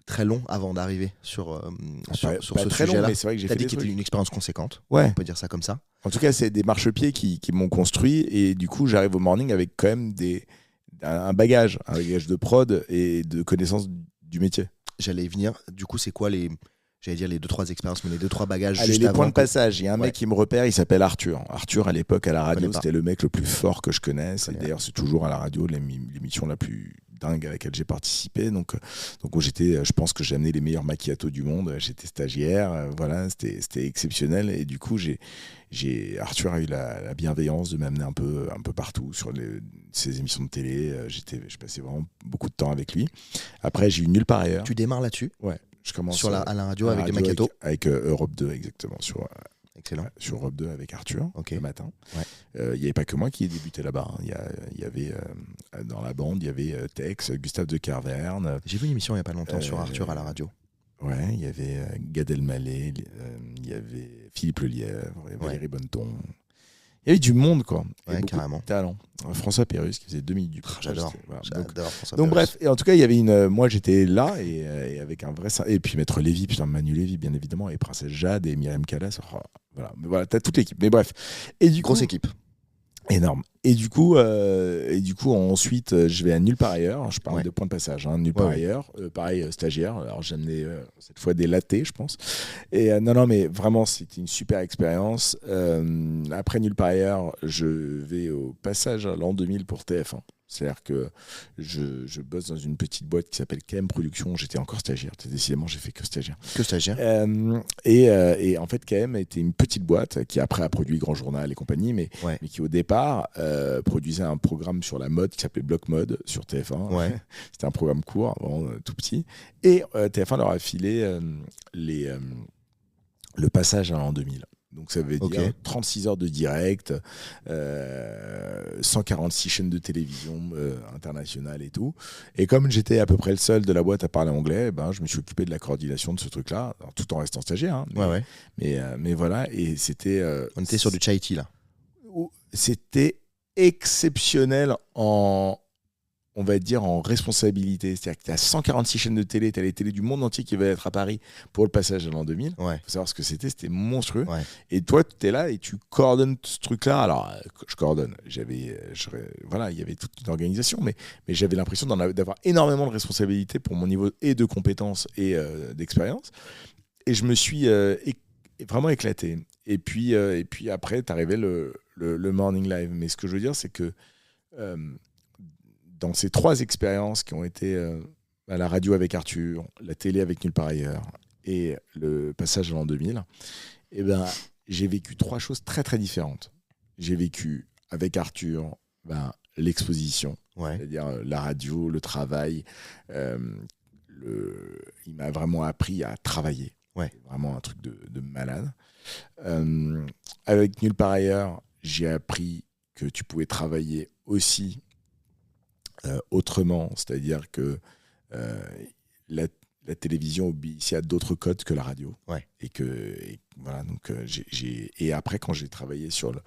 très long avant d'arriver sur ce sujet-là. C'est vrai que j'ai fait dit qu'il était une expérience conséquente. Ouais. On peut dire ça comme ça. En tout cas, c'est des marchepieds qui m'ont construit et du coup, j'arrive au morning avec quand même un bagage de prod et de connaissances du métier. J'allais y venir. Du coup, c'est quoi J'allais dire les 2-3 expériences, mais les 2-3 bagages. Allez, juste les avant points de passage. Il y a un mec qui me repère, il s'appelle Arthur. Arthur, à l'époque, à la radio, c'était le mec le plus fort que je connaisse. Et d'ailleurs, c'est toujours à la radio l'émission la plus dingue à laquelle j'ai participé. Donc je pense que j'ai amené les meilleurs macchiatos du monde. J'étais stagiaire. Voilà, c'était exceptionnel. Et du coup, Arthur a eu la bienveillance de m'amener un peu partout sur ces émissions de télé. Je passais vraiment beaucoup de temps avec lui. Après, j'ai eu Nulle part ailleurs. Tu démarres là-dessus ? Ouais. Je commence à la radio avec des macchiatos avec Europe 2, exactement. Excellent. Sur Europe 2 avec Arthur, le matin. Ouais. Il n'y avait pas que moi qui ai débuté là-bas. Il y avait, dans la bande, il y avait Tex, Gustave de Carverne. J'ai vu une émission il n'y a pas longtemps sur Arthur à la radio. Ouais, il y avait Gad Elmaleh, il y avait Philippe Lelièvre, Valérie Bonneton. Il y avait du monde, quoi. Ouais, carrément. De talent. François Pérusse qui faisait 2 minutes du J'adore. Voilà. J'adore François donc Pérusse. bref, et en tout cas, il y avait moi j'étais là et avec un vrai. Et puis Maître Lévy, Manu Lévy, bien évidemment, et Princesse Jade et Myriam Callas. Voilà, mais voilà, t'as toute l'équipe. Mais bref. Et du coup, grosse équipe. Énorme. Et du coup, ensuite, je vais à Nulle part ailleurs. Je parle de point de passage. Nulle part ailleurs. Pareil, stagiaire. Alors, j'ai amené cette fois des lattés, je pense. Et non, mais vraiment, c'était une super expérience. Après Nulle part ailleurs, je vais au passage à l'an 2000 pour TF1. C'est-à-dire que je bosse dans une petite boîte qui s'appelle KM Productions. J'étais encore stagiaire. Décidément, j'ai fait que stagiaire. Et en fait, KM était une petite boîte qui après a produit Grand Journal et compagnie, mais qui au départ produisait un programme sur la mode qui s'appelait Bloc Mode sur TF1. Ouais. C'était un programme court, vraiment tout petit. Et TF1 leur a filé le passage à l'an 2000. Donc ça veut dire 36 heures de direct, 146 chaînes de télévision internationales et tout. Et comme j'étais à peu près le seul de la boîte à parler anglais, je me suis occupé de la coordination de ce truc-là, tout en restant stagiaire. Mais voilà, et c'était... on était sur du Chaïti, là. C'était exceptionnel on va dire en responsabilité. C'est-à-dire que tu as 146 chaînes de télé, tu as les télés du monde entier qui va être à Paris pour le passage à l'an 2000. Il faut savoir ce que c'était monstrueux. Et toi, tu es là et tu coordonnes ce truc-là. Alors, je coordonne. Il y avait toute une organisation, mais j'avais l'impression d'avoir énormément de responsabilités pour mon niveau et de compétences et d'expérience. Et je me suis vraiment éclaté. Et puis après, t'arrivais le Morning Live. Mais ce que je veux dire, c'est que dans ces 3 expériences qui ont été à la radio avec Arthur, la télé avec Nulle part ailleurs et le passage à l'an 2000, j'ai vécu 3 choses très très différentes. J'ai vécu avec Arthur l'exposition, c'est-à-dire la radio, le travail. Il m'a vraiment appris à travailler. Vraiment un truc de malade. Avec Nulle part ailleurs, j'ai appris que tu pouvais travailler aussi autrement, c'est-à-dire que la télévision obéissait à d'autres codes que la radio. Voilà, donc et après, quand j'ai travaillé sur le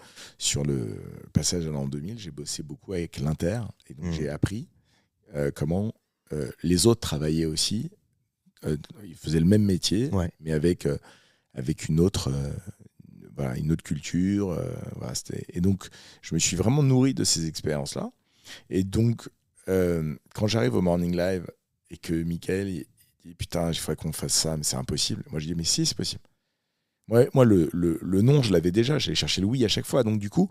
passage à l'an 2000, j'ai bossé beaucoup avec l'Inter et donc j'ai appris comment les autres travaillaient aussi. Ils faisaient le même métier, mais avec une autre culture. Et donc, je me suis vraiment nourri de ces expériences-là. Et donc, quand j'arrive au Morning Live et que Mickaël il dit putain, il faudrait qu'on fasse ça, mais c'est impossible. Moi, je dis mais si, c'est possible. Moi, le non, je l'avais déjà. J'allais chercher le oui à chaque fois. Donc, du coup,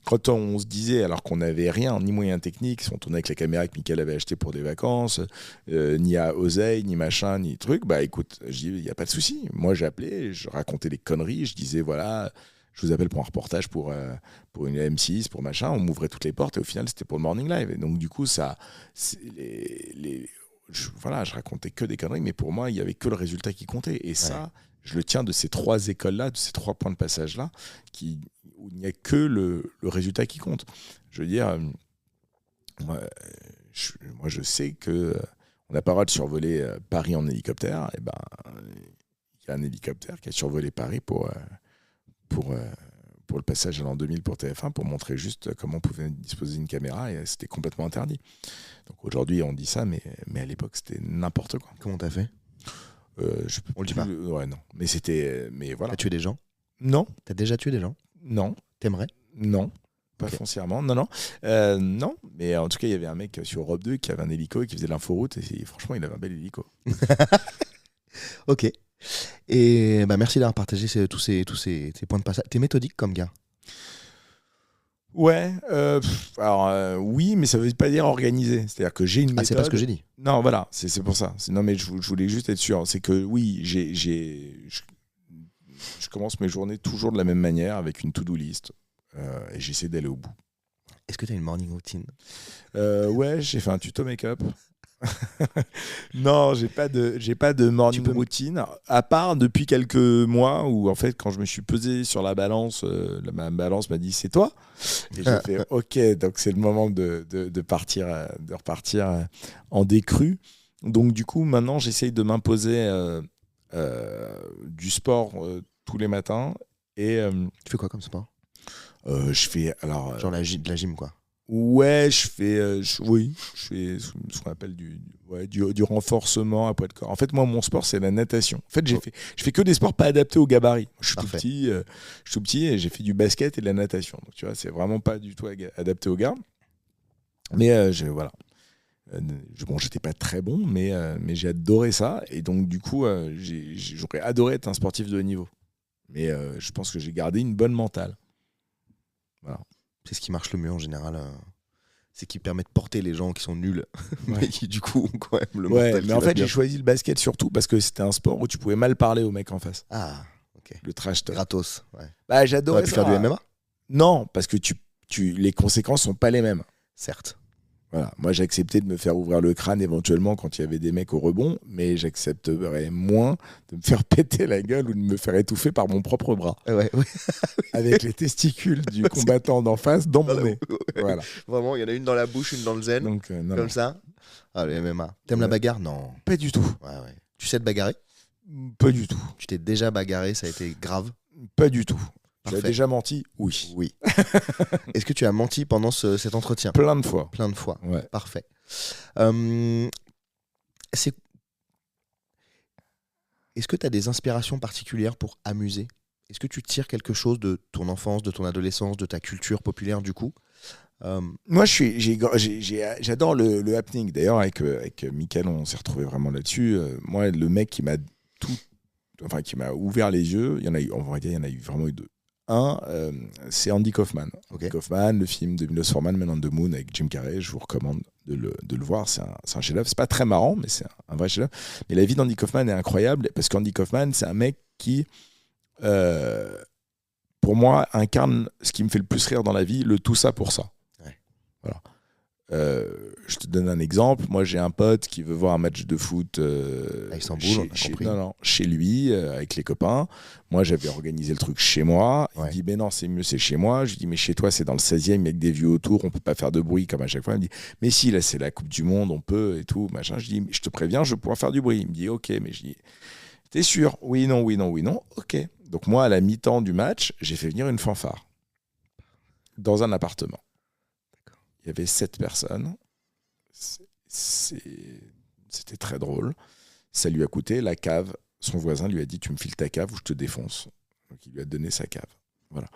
quand on se disait, alors qu'on n'avait rien, ni moyens techniques, on tournait avec la caméra que Mickaël avait acheté pour des vacances, ni à oseille, ni machin, ni truc, écoute, je dis, il n'y a pas de souci. Moi, j'appelais, je racontais des conneries, je disais, voilà, je vous appelle pour un reportage pour une M6, pour machin, on m'ouvrait toutes les portes et au final, c'était pour le Morning Live. Et donc, du coup, ça, je racontais que des conneries, mais pour moi, il n'y avait que le résultat qui comptait. Et ça, je le tiens de ces 3 écoles-là, de ces 3 points de passage-là, où il n'y a que le résultat qui compte. Je veux dire, moi, je sais qu'on n'a pas le droit de survoler Paris en hélicoptère. Et il y a un hélicoptère qui a survolé Paris pour le passage à l'an 2000 pour TF1, pour montrer juste comment on pouvait disposer d'une caméra, et c'était complètement interdit. Donc aujourd'hui, on dit ça, mais à l'époque, c'était n'importe quoi. Comment t'as fait ? On le dit pas. Ouais, non. Mais voilà. T'as tué des gens ? Non. T'as déjà tué des gens ? Non. T'aimerais ? Non. Pas foncièrement. Non. Non. Mais en tout cas, il y avait un mec sur Europe 2 qui avait un hélico et qui faisait l'inforoute, et franchement, il avait un bel hélico. Ok. Et merci d'avoir partagé tous ces points de passage. T'es méthodique comme gars. Ouais, alors oui, mais ça veut pas dire organisé. C'est-à-dire que j'ai une méthode. C'est pas ce que j'ai dit. Non, voilà, c'est pour ça. Non, mais je voulais juste être sûr. C'est que oui, je commence mes journées toujours de la même manière, avec une to-do list. Et j'essaie d'aller au bout. Est-ce que tu as une morning routine? Ouais, j'ai fait un tuto make-up. Non, j'ai pas de morning routine, à part depuis quelques mois où en fait quand je me suis pesé sur la balance, ma balance m'a dit c'est toi, et j'ai fait ok, donc c'est le moment de repartir en décrue. Donc du coup maintenant j'essaye de m'imposer du sport tous les matins. Et tu fais quoi comme sport? Je fais alors genre de la gym quoi. Ouais, je fais ce qu'on appelle du renforcement à poids de corps. En fait, moi, mon sport, c'est la natation. En fait, je fais que des sports pas adaptés au gabarit. Je suis tout petit et j'ai fait du basket et de la natation. Donc, tu vois, c'est vraiment pas du tout adapté au gars. Mais voilà. Bon, j'étais pas très bon, mais j'ai adoré ça. Et donc, du coup, j'aurais adoré être un sportif de haut niveau. Mais je pense que j'ai gardé une bonne mentale. Voilà. C'est ce qui marche le mieux en général. C'est qui permet de porter les gens qui sont nuls, mais qui du coup ont quand même le mental. Ouais, mais en fait, j'ai choisi le basket surtout parce que c'était un sport où tu pouvais mal parler au mec en face. Ah, ok. Le trash talk. Gratos. Ouais. Bah, j'adorais ça. Tu aurais pu faire du MMA? Non, parce que les conséquences sont pas les mêmes. Certes. Voilà. Moi, j'ai accepté de me faire ouvrir le crâne éventuellement quand il y avait des mecs au rebond, mais j'accepterais moins de me faire péter la gueule ou de me faire étouffer par mon propre bras. Ouais. Avec les testicules du combattant d'en face dans mon nez. Voilà. Vraiment, il y en a une dans la bouche, une dans le zen. Donc, comme ça. Ah, le MMA. T'aimes la bagarre? Non. Pas du tout. Ouais. Tu sais te bagarrer? Pas du tout. Tu t'es déjà bagarré, ça a été grave? Pas du tout. Parfait. Tu as déjà menti? Oui. Est-ce que tu as menti pendant cet entretien? Plein de fois. Ouais. Parfait. Est-ce que tu as des inspirations particulières pour amuser? Est-ce que tu tires quelque chose de ton enfance, de ton adolescence, de ta culture populaire du coup? Moi, j'adore le happening. D'ailleurs, avec Mickaël, on s'est retrouvé vraiment là-dessus. Moi, le mec qui m'a ouvert les yeux, il y en a eu, on va dire, il y en a eu vraiment eu deux. C'est Andy Kaufman. Okay. Andy Kaufman, le film de Milos Forman, Man on the Moon, avec Jim Carrey. Je vous recommande de le voir. C'est un chef-d'œuvre. C'est pas très marrant, mais c'est un vrai chef-d'œuvre. Mais la vie d'Andy Kaufman est incroyable parce qu'Andy Kaufman, c'est un mec qui, pour moi, incarne ce qui me fait le plus rire dans la vie, le tout ça pour ça. Ouais. Voilà. Je te donne un exemple. Moi, j'ai un pote qui veut voir un match de foot à Istanbul, chez lui, avec les copains. Moi, j'avais organisé le truc chez moi. Ouais. Il dit, mais non, c'est mieux, c'est chez moi. Je lui dis, mais chez toi, c'est dans le 16e, avec des vieux autour, on peut pas faire de bruit comme à chaque fois. Il me dit, mais si, là, c'est la Coupe du Monde, on peut et tout, machin. Je dis, je te préviens, je vais pouvoir faire du bruit. Il me dit, ok, mais je dis, t'es sûr? Oui, non, ok. Donc, moi, à la mi-temps du match, j'ai fait venir une fanfare dans un appartement. Il y avait 7 personnes. C'était très drôle. Ça lui a coûté la cave. Son voisin lui a dit, tu me files ta cave ou je te défonce. Donc il lui a donné sa cave. Voilà.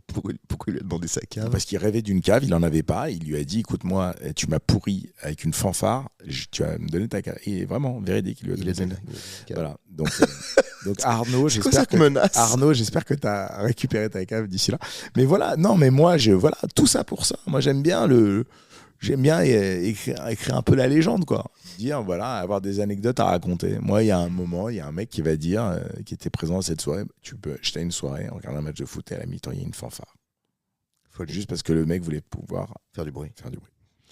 Pourquoi il lui a demandé sa cave? Parce qu'il rêvait d'une cave, il n'en avait pas. Il lui a dit, écoute-moi, tu m'as pourri avec une fanfare, tu vas me donner ta cave. Et vraiment, véridique, il lui a donné sa cave. Voilà. Donc Arnaud, j'espère que tu as récupéré ta cave d'ici là. Mais voilà, non, mais moi, voilà, tout ça pour ça. Moi, j'aime bien écrire un peu la légende, quoi. Dire, voilà, avoir des anecdotes à raconter. Moi, il y a un moment, il y a un mec qui va dire, qui était présent à cette soirée, j'étais à une soirée, on regarde un match de foot et à la mi-temps, il y a une fanfare. Juste parce que le mec voulait pouvoir faire du bruit.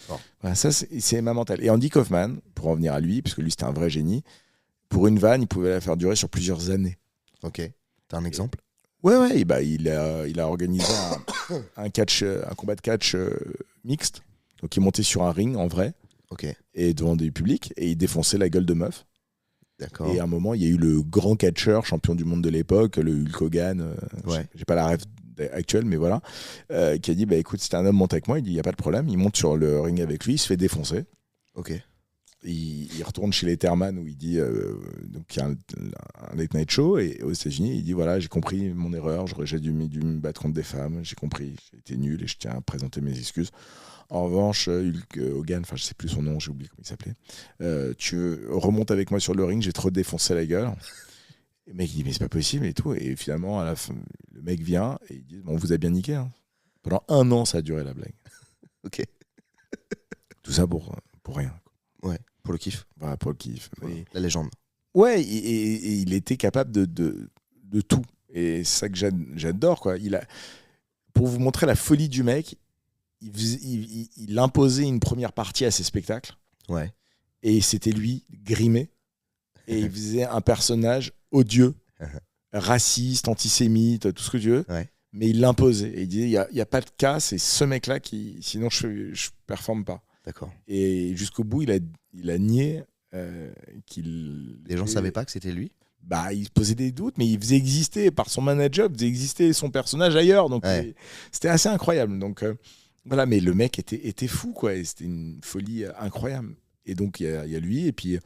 Bon. Voilà, ça, c'est ma mentale. Et Andy Kaufman, pour en venir à lui, parce que lui, c'était un vrai génie, pour une vanne, il pouvait la faire durer sur plusieurs années. Ok. T'as un exemple? Ouais, bah, il a organisé un combat de catch mixte. Donc il montait sur un ring en vrai, et devant des publics, et il défonçait la gueule de meuf. D'accord. Et à un moment, il y a eu le grand catcheur, champion du monde de l'époque, le Hulk Hogan, j'ai pas la rêve actuelle, mais voilà, qui a dit, bah écoute, c'était un homme monte avec moi, il dit, il n'y a pas de problème, il monte sur le ring avec lui, il se fait défoncer. Ok. Il retourne chez Letterman où il dit, donc il y a un late night show, et aux États-Unis, il dit, voilà, j'ai compris mon erreur, j'ai dû me battre contre des femmes, j'ai compris, j'ai été nul et je tiens à présenter mes excuses. En revanche, Hulk Hogan, enfin je sais plus son nom, j'ai oublié comment il s'appelait. Tu remontes avec moi sur le ring, j'ai trop défoncé la gueule. Le mec il dit mais c'est pas possible et tout. Et finalement à la fin, le mec vient et il dit bon, on vous a bien niqué. Hein. Pendant 1 an ça a duré la blague. Ok. Tout ça pour rien. Ouais, pour le kiff. Voilà, pour le kiff. Oui. La légende. Ouais, et il était capable de tout. Et c'est ça que j'adore, quoi. Pour vous montrer la folie du mec, il imposait une première partie à ses spectacles. Ouais. Et c'était lui, grimé. Et il faisait un personnage odieux, raciste, antisémite, tout ce que tu veux. Ouais. Mais il l'imposait. Et il disait, il n'y a pas de cas, c'est ce mec-là qui... Sinon, je performe pas. D'accord. Et jusqu'au bout, il a nié qu'il... Les gens ne savaient pas que c'était lui? Bah, il se posait des doutes, mais il faisait exister, par son manager, il faisait exister son personnage ailleurs. Donc, ouais. C'était assez incroyable. Donc, voilà, mais le mec était fou, quoi. Et c'était une folie incroyable. Et donc, il y a lui. Et puis,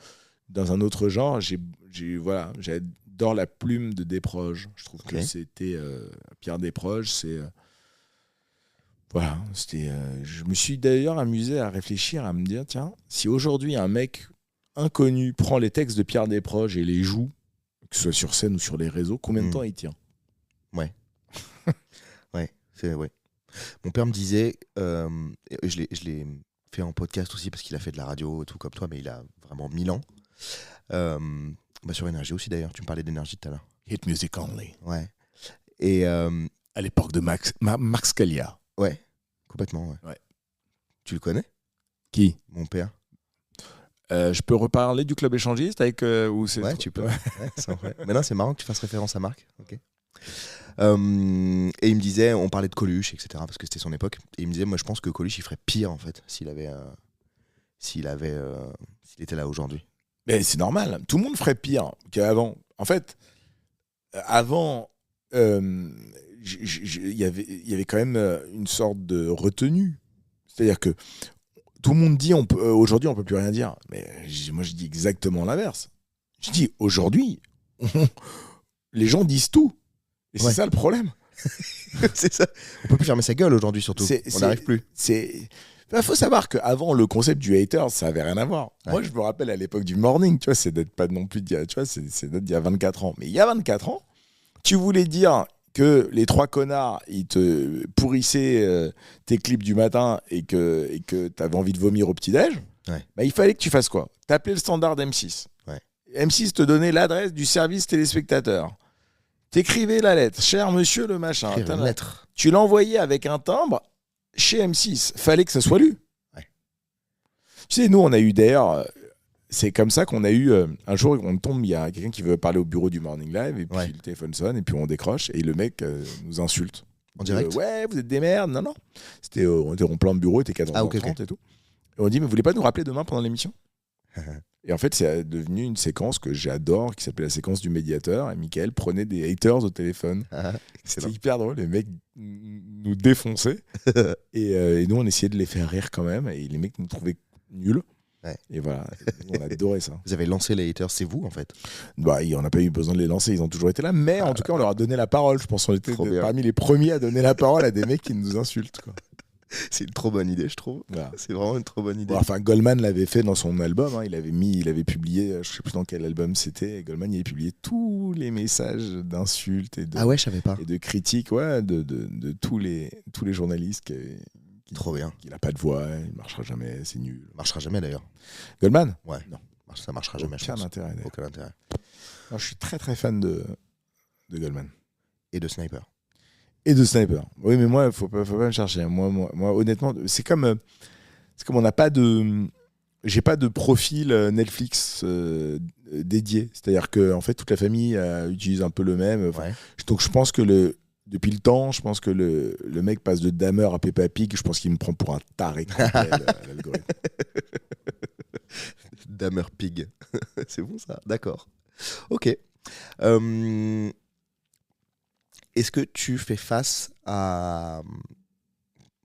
dans un autre genre, j'adore la plume de Desproges. Je trouve que c'était Pierre Desproges. Voilà, je me suis d'ailleurs amusé à réfléchir, à me dire, tiens, si aujourd'hui un mec inconnu prend les textes de Pierre Desproges et les joue, que ce soit sur scène ou sur les réseaux, combien de temps il tient? Ouais. Ouais. Mon père me disait, je l'ai fait en podcast aussi parce qu'il a fait de la radio et tout comme toi, mais il a vraiment 1000 ans. Sur Énergie aussi d'ailleurs, tu me parlais d'Énergie tout à l'heure. Hit Music Only. Ouais. Et à l'époque de Max Scalia. Ouais, complètement. Ouais. Tu le connais? Qui? Mon père. Je peux reparler du club échangiste avec où c'est? Ouais, tu peux. Ouais, mais non, c'est marrant que tu fasses référence à Marc. Ok. Et il me disait, on parlait de Coluche, etc. Parce que c'était son époque. Et il me disait, moi, je pense que Coluche, il ferait pire en fait s'il était là aujourd'hui. Mais c'est normal. Tout le monde ferait pire qu'avant. En fait, avant, il y avait quand même une sorte de retenue. C'est-à-dire que tout le monde dit aujourd'hui on peut plus rien dire, mais moi je dis exactement l'inverse. Je dis aujourd'hui les gens disent tout et c'est ça le problème. C'est ça. On peut plus fermer sa gueule aujourd'hui surtout. On n'arrive plus. Faut savoir qu'avant le concept du hater ça avait rien à voir. Ouais. Moi je me rappelle à l'époque du morning, tu vois, c'est d'être pas non plus tu vois, c'est d'il y a 24 ans. Mais il y a 24 ans, tu voulais dire que les 3 connards, ils te pourrissaient tes clips du matin et que t'avais envie de vomir au petit-déj, bah, il fallait que tu fasses quoi? T'appelais le standard d'M6. Ouais. M6 te donnait l'adresse du service téléspectateur. T'écrivais la lettre. Cher monsieur le machin. Une lettre. Tu l'envoyais avec un timbre chez M6. Fallait que ça soit lu. Ouais. Tu sais, nous, on a eu d'ailleurs... C'est comme ça qu'on a eu un jour, on tombe, il y a quelqu'un qui veut parler au bureau du Morning Live et puis le téléphone sonne et puis on décroche et le mec nous insulte. En direct? Ouais, vous êtes des merdes. Non. C'était, on était en plein bureau, il était 14h30 et tout. Et on dit, mais vous voulez pas nous rappeler demain pendant l'émission? Et en fait, c'est devenu une séquence que j'adore qui s'appelle la séquence du médiateur. Et Mickaël prenait des haters au téléphone. C'était hyper drôle. Les mecs nous défonçaient et nous, on essayait de les faire rire quand même. Et les mecs nous trouvaient nuls. Ouais. Et voilà, on adorait ça. Vous avez lancé les haters, c'est vous en fait? Bah, on n'a pas eu besoin de les lancer, ils ont toujours été là. Mais en tout cas, on leur a donné la parole. Je pense qu'on était parmi les premiers à donner la parole à des mecs qui nous insultent, quoi. C'est une trop bonne idée, je trouve. Voilà. C'est vraiment une trop bonne idée. Bon, enfin, Goldman l'avait fait dans son album. Hein. Il avait publié, je sais plus dans quel album c'était. Goldman, il avait publié tous les messages d'insultes et de, ah ouais, je savais pas. Et de critiques, de tous les journalistes qui trop bien. Il n'a pas de voix, il marchera jamais, c'est nul. Il marchera jamais d'ailleurs. Goldman? Ouais. Non, ça marchera jamais. Aucun intérêt. Aucun intérêt. Non, je suis très très fan de Goldman. Et de Sniper. Et de Sniper. Oui, mais moi, faut pas me chercher. Moi, honnêtement, c'est comme on n'a pas de, j'ai pas de profil Netflix dédié. C'est-à-dire que en fait, toute la famille utilise un peu le même. Donc, je pense que depuis le temps, je pense que le mec passe de Dahmer à Peppa Pig. Je pense qu'il me prend pour un taré complet, l'algorithme. Dahmer Pig. C'est bon ça. D'accord. Ok. Est-ce que tu fais face à,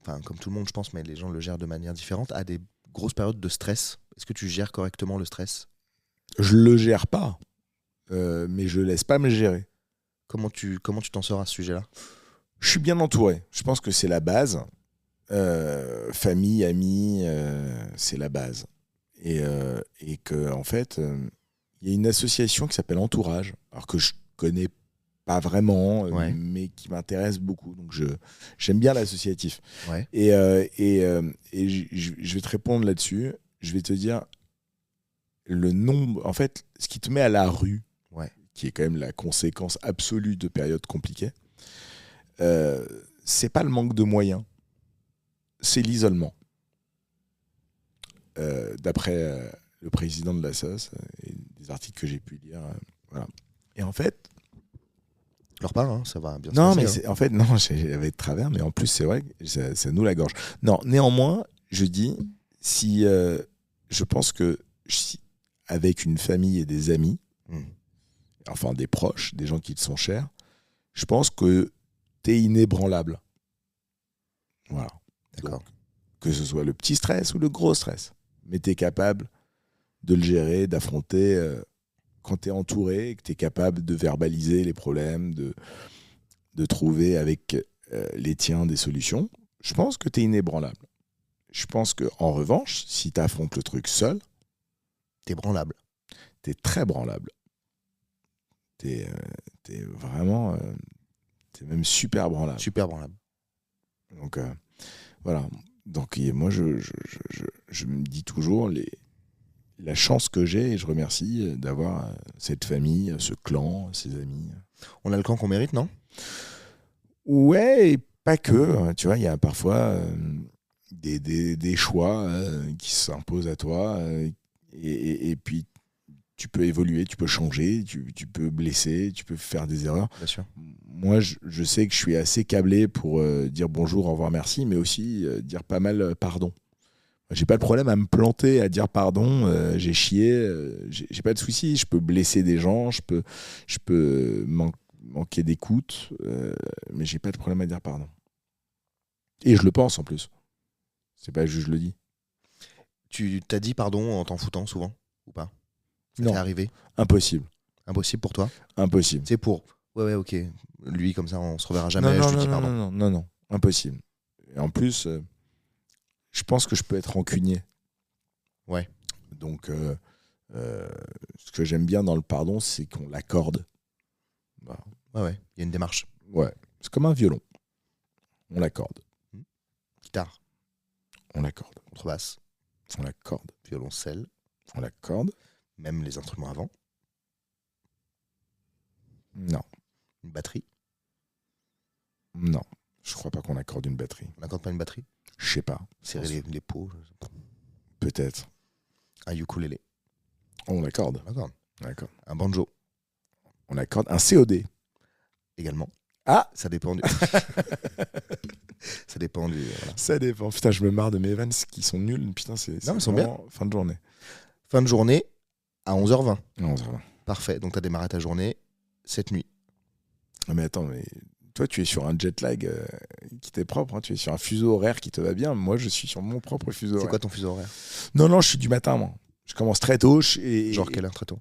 enfin comme tout le monde je pense, mais les gens le gèrent de manière différente, à des grosses périodes de stress? Est-ce que tu gères correctement le stress? Je le gère pas, mais je laisse pas me gérer. Comment tu t'en sors à ce sujet-là? Je suis bien entouré. Je pense que c'est la base. famille, amis, c'est la base. Et que en fait, il y a une association qui s'appelle Entourage, alors que je connais pas vraiment, mais qui m'intéresse beaucoup. Donc j'aime bien l'associatif. Ouais. Et je vais te répondre là-dessus. Je vais te dire le nombre. En fait, ce qui te met à la rue, qui est quand même la conséquence absolue de périodes compliquées, c'est pas le manque de moyens, c'est l'isolement. D'après le président de l'ASSOS et des articles que j'ai pu lire, voilà. Et en fait, leur part, hein, ça va bien. Non, se mais passer, en fait, non, j'avais de travers, mais en plus, c'est vrai que ça noue la gorge. Non, néanmoins, je dis, si je pense que avec une famille et des amis, enfin des proches, des gens qui te sont chers, je pense que t'es inébranlable. Voilà. D'accord. Donc, que ce soit le petit stress ou le gros stress, mais t'es capable de le gérer, d'affronter quand t'es entouré, que t'es capable de verbaliser les problèmes, de trouver avec les tiens des solutions. Je pense que t'es inébranlable. Je pense qu'en revanche, si t'affrontes le truc seul, t'es branlable. T'es très branlable. T'es vraiment... t'es même super branlable. Super branlable. Donc, voilà. Donc, moi, je me dis toujours la chance que j'ai, et je remercie d'avoir cette famille, ce clan, ces amis. On a le clan qu'on mérite, non ? Ouais, et pas que. Tu vois, il y a parfois des choix qui s'imposent à toi, et puis tu peux évoluer, tu peux changer, tu peux blesser, tu peux faire des erreurs. Bien sûr. Moi, je sais que je suis assez câblé pour dire bonjour, au revoir, merci, mais aussi dire pas mal pardon. J'ai pas de problème à me planter, à dire pardon, j'ai chié, j'ai pas de souci. Je peux blesser des gens, je peux manquer d'écoute, mais j'ai pas de problème à dire pardon. Et je le pense en plus. C'est pas juste je le dis. Tu t'as dit pardon en t'en foutant souvent ou pas ? Non. C'est arrivé ? Impossible. Impossible pour toi ? Impossible. C'est pour. Ouais, ok. Lui, comme ça, on se reverra jamais. Je lui dis pardon. Non. Impossible. Et en plus, je pense que je peux être rancunier. Ouais. Donc, ce que j'aime bien dans le pardon, c'est qu'on l'accorde. Voilà. Ouais. Il y a une démarche. Ouais. C'est comme un violon. On l'accorde. Guitare. On l'accorde. Contrebasse. On l'accorde. Violoncelle. On l'accorde. Même les instruments avant. Non. Une batterie. Non. Je crois pas qu'on accorde une batterie. On n'accorde pas une batterie ? Je sais pas. Serrer les peaux. Peut-être. Un ukulélé. On l'accorde. On l'accorde. D'accord. Un banjo. On accorde. Un COD. Également. Ah, ça dépend du. Ça dépend du. Voilà. Ça dépend. Putain, je me marre de mes vannes qui sont nuls. Putain, c'est ils sont bien. Fin de journée. Fin de journée à 11h20. 11h20. Parfait. Donc, tu as démarré ta journée cette nuit. Non, mais attends, toi, tu es sur un jet lag qui t'est propre. Hein. Tu es sur un fuseau horaire qui te va bien. Moi, je suis sur mon propre fuseau horaire. C'est quoi ton fuseau horaire ? Non, je suis du matin, moi. Je commence très tôt. Genre quelle heure très tôt ?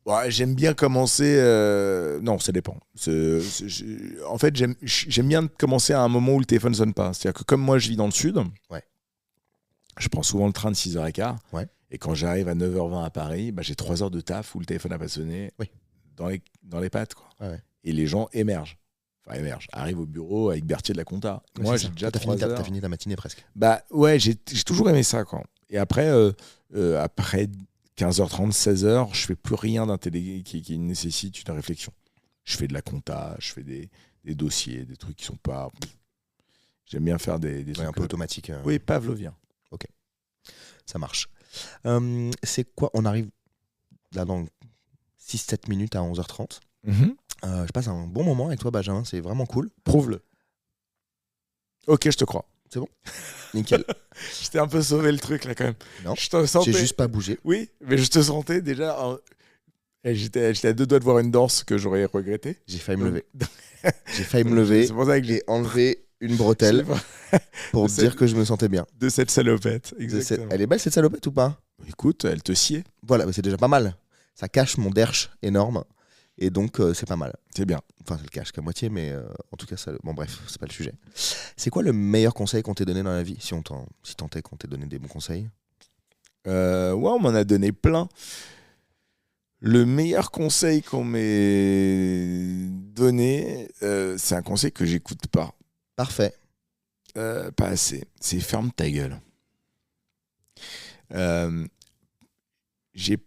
Ouais, j'aime bien commencer... Non, ça dépend. En fait, j'aime bien commencer à un moment où le téléphone ne sonne pas. C'est-à-dire que comme moi, je vis dans le sud, je prends souvent le train de 6h15. Ouais. Et quand j'arrive à 9h20 à Paris, j'ai 3 heures de taf où le téléphone n'a pas sonné dans les pattes. Quoi. Ouais. Et les gens émergent. Arrivent au bureau avec Berthier de la compta. Ouais, moi, j'ai déjà 3 heures. T'as fini ta matinée presque. Ouais, j'ai toujours aimé ça. Quoi. Et après 15h30, 16h, je fais plus rien qui nécessite une réflexion. Je fais de la compta, je fais des dossiers, des trucs qui sont pas... J'aime bien faire des trucs... un peu automatiques. Oui, pavlovien. Ok, ça marche. C'est quoi ? On arrive là dans 6-7 minutes à 11h30. Je passe un bon moment avec toi, Benjamin, c'est vraiment cool. Prouve-le. Ok, je te crois. C'est bon ? Nickel. Je t'ai un peu sauvé le truc là quand même. Non, j'ai juste pas bougé. Oui, mais je te sentais déjà... J'étais à 2 doigts de voir une danse que j'aurais regretté. J'ai failli me lever. C'est pour ça que j'ai enlevé une bretelle pour dire que je me sentais bien. De cette salopette, exactement. Elle est belle cette salopette ou pas ? Écoute, elle te sied. Voilà, c'est déjà pas mal. Ça cache mon derche énorme. Et donc, c'est pas mal. C'est bien. Enfin, c'est le cache qu'à moitié, mais en tout cas, ça... bon, bref, c'est pas le sujet. C'est quoi le meilleur conseil qu'on t'ait donné dans la vie, si tant est qu'on t'ait donné des bons conseils? Ouais, on m'en a donné plein. Le meilleur conseil qu'on m'ait donné, c'est un conseil que j'écoute pas. Parfait. Pas assez. C'est ferme ta gueule. J'ai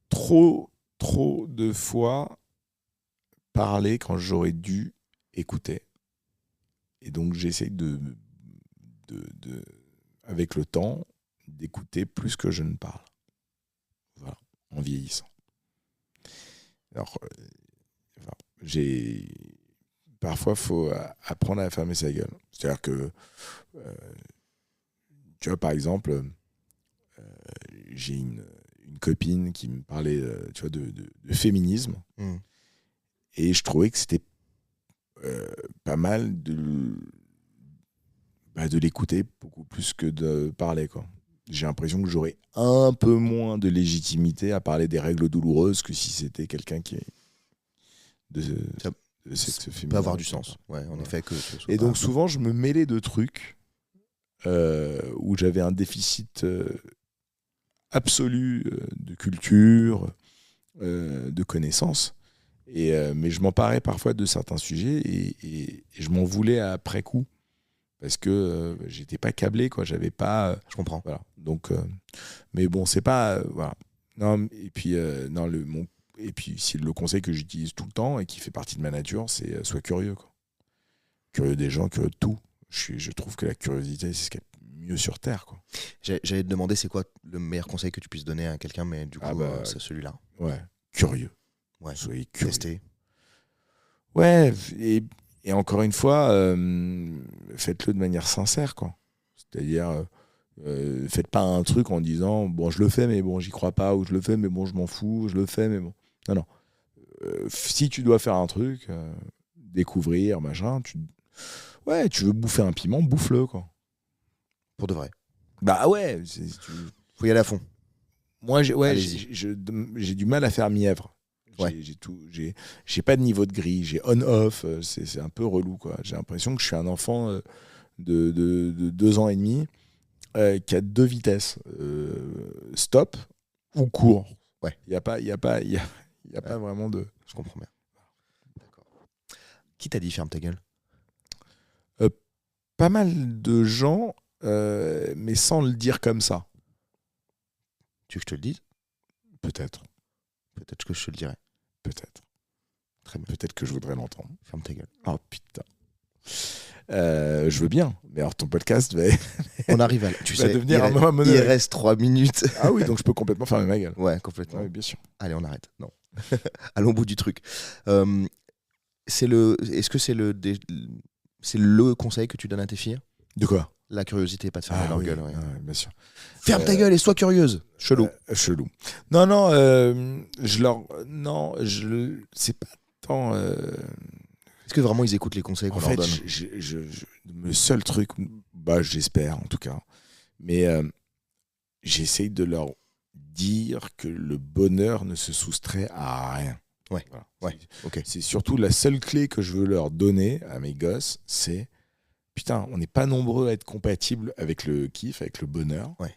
trop de fois parlé quand j'aurais dû écouter. Et donc j'essaye avec le temps, d'écouter plus que je ne parle. Voilà, en vieillissant. Alors, parfois, il faut apprendre à fermer sa gueule. C'est-à-dire que, tu vois, par exemple, j'ai une copine qui me parlait tu vois, de féminisme. Et je trouvais que c'était pas mal de l'écouter beaucoup plus que de parler, quoi. J'ai l'impression que j'aurais un peu moins de légitimité à parler des règles douloureuses que si c'était quelqu'un qui est de sexe féminin. Ça peut avoir du sens, ouais, en effet. Et donc souvent, je me mêlais de trucs où j'avais un déficit absolu de culture, de connaissances. Mais je m'emparais parfois de certains sujets et je m'en voulais après coup. Parce que j'étais pas câblé, quoi. J'avais pas. Je comprends. Voilà. Donc, mais bon, c'est pas. Voilà. Non, et puis, et puis, c'est le conseil que j'utilise tout le temps et qui fait partie de ma nature, c'est sois curieux, quoi. Curieux des gens, curieux de tout. Je trouve que la curiosité, c'est ce qu'il y a mieux sur Terre, quoi. J'allais te demander, c'est quoi le meilleur conseil que tu puisses donner à quelqu'un, mais du coup, c'est celui-là. Ouais, curieux. Ouais. Soyez curieux. Tester. Ouais, et encore une fois, faites-le de manière sincère, quoi. C'est-à-dire, faites pas un truc en disant bon, je le fais, mais bon, j'y crois pas, ou je le fais, mais bon, je m'en fous, je le fais, mais bon. Non. Si tu dois faire un truc, découvrir, machin, tu veux bouffer un piment, bouffe-le, quoi. Pour de vrai. Bah ouais. Faut y aller à fond. Moi, j'ai du mal à faire mièvre. Ouais. J'ai pas de niveau de grille, j'ai on-off, c'est un peu relou, quoi. J'ai l'impression que je suis un enfant de 2 ans et demi qui a 2 vitesses, stop ou court. Ouais. Il y a pas vraiment de. Je comprends bien. D'accord. Qui t'a dit ferme ta gueule? Pas mal de gens, mais sans le dire comme ça. Tu veux que je te le dise? Peut-être que je te le dirai. Peut-être. Très bien. Peut-être que je voudrais l'entendre. Ferme ta gueule. Oh putain. Je veux bien, mais alors ton podcast va. On arrive à. Tu sais, devenir il reste 3 minutes. Ah oui, donc je peux complètement fermer ma gueule. Ouais, complètement. Ouais, bien sûr. Allez, on arrête. Non. Allons au bout du truc. Est-ce que c'est le conseil que tu donnes à tes filles? De quoi? La curiosité, pas de fermer leur gueule. Ouais. Bien sûr. Ferme ta gueule et sois curieuse. Chelou. Chelou. Non, c'est pas tant. Est-ce que vraiment ils écoutent les conseils qu'on leur donne? Le seul truc, j'espère en tout cas, mais j'essaye de leur dire que le bonheur ne se soustrait à rien. Ouais. Voilà. Ouais. Ok. C'est surtout la seule clé que je veux leur donner à mes gosses, c'est putain, on n'est pas nombreux à être compatibles avec le kiff, avec le bonheur. Ouais.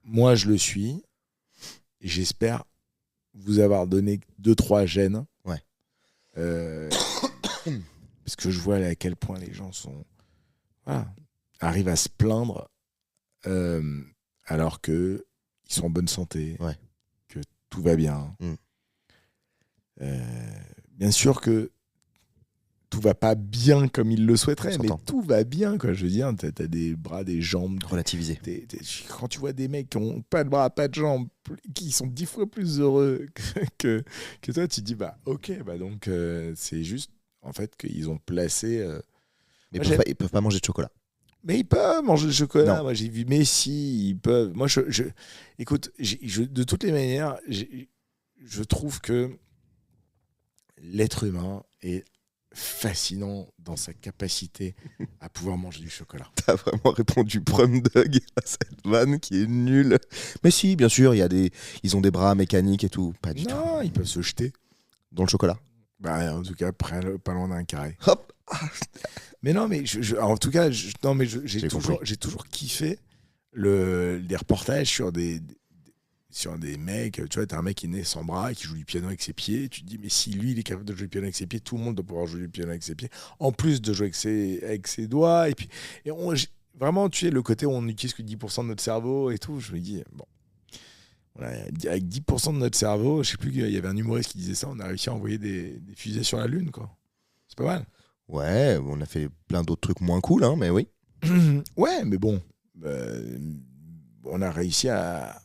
Moi, je le suis. Et j'espère vous avoir donné 2-3 gènes. Ouais. Parce que je vois à quel point les gens arrivent à se plaindre alors qu'ils sont en bonne santé, que tout va bien. Bien sûr que tout va pas bien comme ils le souhaiteraient, mais tout va bien, quoi. Je veux dire, t'as des bras, des jambes. Relativiser. Quand tu vois des mecs qui ont pas de bras, pas de jambes, qui sont 10 fois plus heureux que toi, tu te dis, ok, donc c'est juste, en fait, qu'ils ont placé... Mais ils peuvent pas manger de chocolat. Mais ils peuvent manger du chocolat. Non. Moi, j'ai vu Messi, ils peuvent... Moi, écoute, de toutes les manières, je trouve que l'être humain est fascinant dans sa capacité à pouvoir manger du chocolat. T'as vraiment répondu prum dog à cette vanne qui est nulle. Mais si, bien sûr, ils ont des bras mécaniques et tout. Pas du tout. Non, ils peuvent se jeter. dans le chocolat. Bah, en tout cas, pas loin d'un carré. Hop. Mais non, mais en tout cas, j'ai J'ai compris. toujours kiffé les reportages sur des mecs. Tu vois, t'as un mec qui est né sans bras et qui joue du piano avec ses pieds. Tu te dis, mais si lui, il est capable de jouer du piano avec ses pieds, tout le monde doit pouvoir jouer du piano avec ses pieds. En plus de jouer avec ses doigts. Et puis, vraiment, tu sais, le côté où on n'utilise que 10% de notre cerveau et tout, je me dis, bon. Avec 10% de notre cerveau, je sais plus, il y avait un humoriste qui disait ça, on a réussi à envoyer des fusées sur la Lune, quoi. C'est pas mal. Ouais, on a fait plein d'autres trucs moins cool, hein, mais oui. Ouais, mais bon, on a réussi à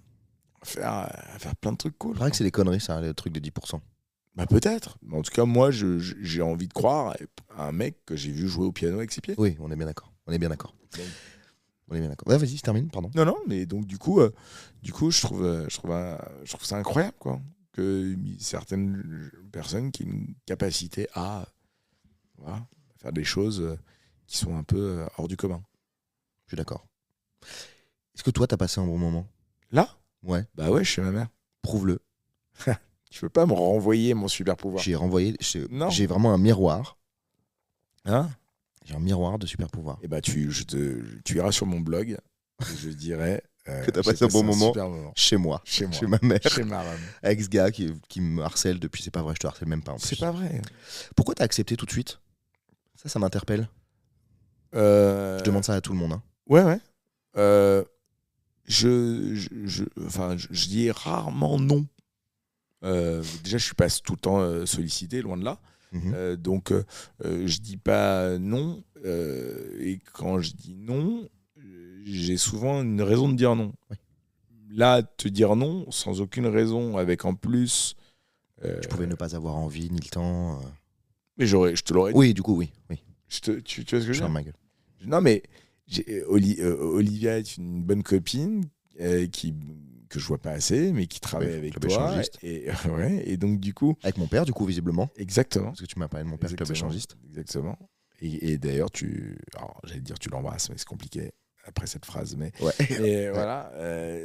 faire plein de trucs cool. C'est vrai que c'est des conneries, ça, les trucs des 10%. Bah peut-être. Mais en tout cas, moi, j'ai envie de croire à un mec que j'ai vu jouer au piano avec ses pieds. Oui, on est bien d'accord. On est bien d'accord. Donc, On est bien d'accord. Ouais, vas-y, je termine, pardon. non, mais donc du coup, je trouve ça incroyable, quoi, que certaines personnes qui ont une capacité à faire des choses qui sont un peu hors du commun. Je suis d'accord. Est-ce que toi, t'as passé un bon moment? Là? Ouais. Bah ouais, chez ma mère. Prouve-le. Tu peux pas me renvoyer mon super pouvoir. J'ai renvoyé. Non. J'ai vraiment un miroir. Hein? J'ai un miroir de super pouvoir. Et bah tu iras sur mon blog et je dirais que t'as passé un bon moment chez moi. Chez ma mère. Chez ma maman. Avec ce gars qui me harcèle depuis. C'est pas vrai, je te harcèle même pas en plus. C'est pas vrai. Pourquoi t'as accepté tout de suite? Ça m'interpelle. Je demande ça à tout le monde. Hein. Ouais. Je dis rarement non. Déjà, je suis pas tout le temps sollicité, loin de là. Donc, je dis pas non. Et quand je dis non, j'ai souvent une raison de dire non. Oui. Là, te dire non sans aucune raison, avec en plus. Tu pouvais ne pas avoir envie ni le temps. Mais je te l'aurais dit. Oui, du coup, oui. Tu vois ce que je veux dire? Ma gueule. Non, mais Olivia est une bonne copine que je vois pas assez, mais qui travaille avec club toi. échangiste. Et donc, du coup. Avec mon père, du coup, visiblement. Exactement. Parce que tu m'as parlé de mon père, club échangiste. Exactement. Et d'ailleurs, alors, j'allais dire tu l'embrasses, mais c'est compliqué après cette phrase. Mais, ouais. Et voilà.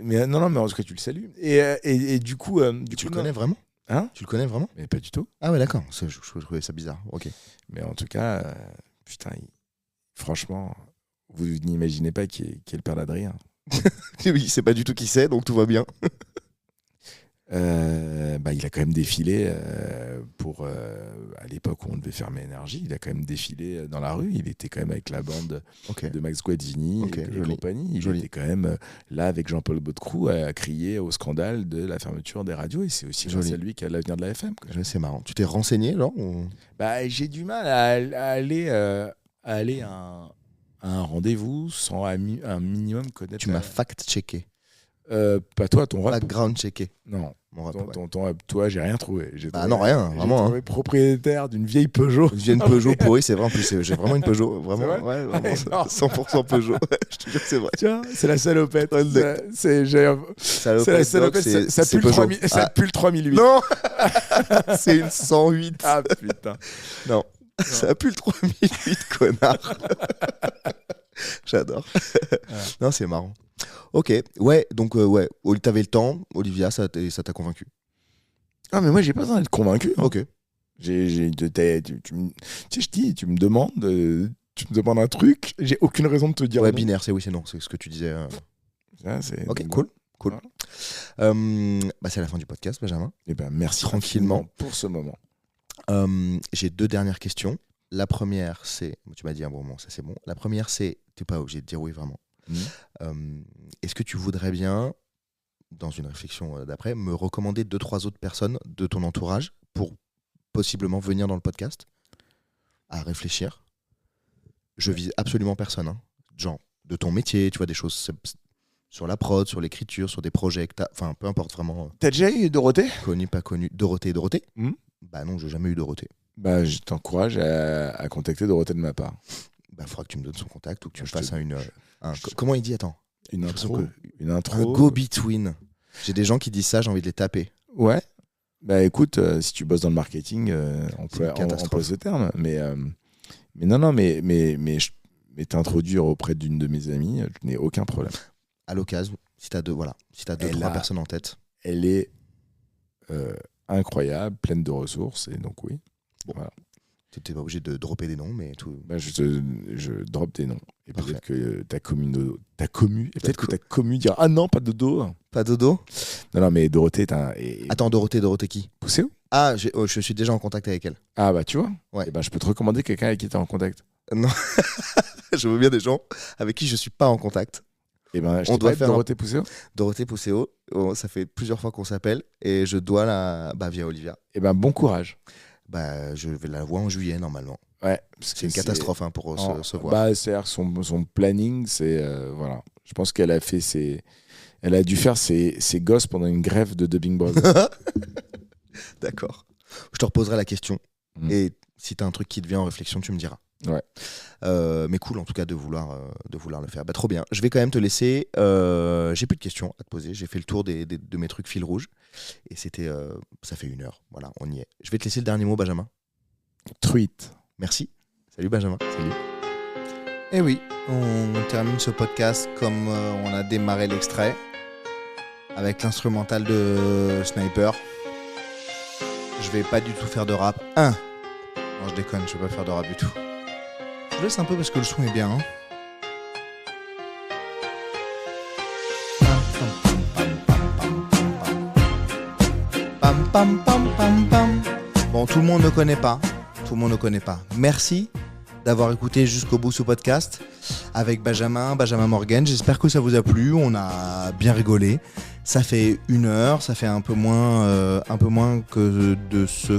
Mais non, mais en tout cas, tu le salues. Et du coup. Tu le connais vraiment? Hein? Tu le connais vraiment? Mais pas du tout. Ah ouais, d'accord. Je trouvais ça bizarre. Ok. Mais en tout cas, putain, franchement, vous n'imaginez pas qui est le père d'Adrien. Oui, il sait pas du tout qui c'est, donc tout va bien. Il a quand même défilé à l'époque où on devait fermer Énergie, il a quand même défilé dans la rue. Il était quand même avec la bande de Max Guazzini et compagnie. Il était quand même là avec Jean-Paul Baudecroux à crier au scandale de la fermeture des radios. Et c'est aussi grâce à lui qui a l'avenir de la FM. C'est marrant. Tu t'es renseigné, genre j'ai du mal à aller à un rendez-vous sans un minimum connaître. Tu m'as fact-checké. Pas toi, ton rap. Background-checké. Non. Mon rap, toi, j'ai rien trouvé. Non, rien, vraiment. J'ai trouvé propriétaire d'une vieille Peugeot. Une vieille Peugeot pourrie, c'est vrai. En plus, j'ai vraiment une Peugeot. Vraiment, ouais, vraiment 100% Peugeot. Je te jure que c'est vrai. Tiens, c'est la salopette. C'est la salopette. Ça pue le 3008. Non. C'est une 108. Ah putain. Non. Ça pue le 3008, connard. J'adore. Non, c'est marrant. Ok, ouais, donc t'avais le temps, Olivia, ça t'a convaincu? Ah, mais moi, j'ai pas besoin d'être convaincu. Hein. Ok. Tu me demandes un truc, j'ai aucune raison de te dire. Ouais, non. Binaire, c'est oui, c'est non, c'est ce que tu disais. Ok, cool. Voilà. C'est la fin du podcast, Benjamin. Et merci tranquillement pour ce moment. J'ai 2 dernières questions. La première, c'est, tu m'as dit un bon moment, ça c'est bon. La première, c'est, t'es pas obligé de dire oui vraiment. Est-ce que tu voudrais bien, dans une réflexion d'après, me recommander 2-3 autres personnes de ton entourage pour possiblement venir dans le podcast? À réfléchir. Je vise absolument personne. Hein. Genre, de ton métier, tu vois, des choses sur la prod, sur l'écriture, sur des projets que t'as... Enfin, peu importe vraiment. T'as déjà eu Dorothée? Connu, pas connu. Dorothée? Bah non, j'ai jamais eu Dorothée. Bah, je t'encourage à contacter Dorothée de ma part. Bah, faudra que tu me donnes son contact ou que tu me fasses comment il dit, attends? Une intro. Un go-between. J'ai des gens qui disent ça, j'ai envie de les taper. Ouais. Bah écoute, si tu bosses dans le marketing, on peut ce terme. Mais non, mais t'introduire auprès d'une de mes amies, je n'ai aucun problème. À l'occasion, si t'as 2-3 personnes en tête. Elle est incroyable, pleine de ressources. Et donc, oui. Bon, voilà. Tu n'es pas obligé de dropper des noms, mais tout. Je drop des noms. Et peut-être que ta commu. Et peut-être que ta commu dira ah non, pas Dodo. Pas Dodo. Non, mais Dorothée Attends, Dorothée qui? Pousseo. Ah, je suis déjà en contact avec elle. Ah, bah, tu vois. Ouais. Et je peux te recommander quelqu'un avec qui tu es en contact. Non. Je veux bien des gens avec qui je suis pas en contact. Et on doit faire Dorothée Pousseo. Dorothée Pousseo, ça fait plusieurs fois qu'on s'appelle et je dois la via Olivia. Et bon courage. Je vais la voir en juillet normalement. Ouais, c'est une catastrophe pour se voir. C'est-à-dire son planning, c'est voilà. Je pense qu'elle a fait elle a dû faire ses gosses pendant une grève de Dubbing Brothers. D'accord. Je te reposerai la question et si t'as un truc qui te vient en réflexion, tu me diras. Ouais. Mais cool en tout cas de vouloir le faire. Trop bien. Je vais quand même te laisser. J'ai plus de questions à te poser. J'ai fait le tour de mes trucs fil rouge et c'était. Ça fait 1 heure. Voilà, on y est. Je vais te laisser le dernier mot, Benjamin. Truite. Merci. Salut Benjamin. Salut. Et oui, on termine ce podcast comme on a démarré l'extrait avec l'instrumental de Sniper. Je vais pas du tout faire de rap. Non, je déconne, je vais pas faire de rap du tout. Je laisse un peu parce que le son est bien. Bon, tout le monde ne connaît pas. Merci d'avoir écouté jusqu'au bout ce podcast avec Benjamin Morgan. J'espère que ça vous a plu. On a bien rigolé. Ça fait 1 heure, ça fait un peu moins que de ce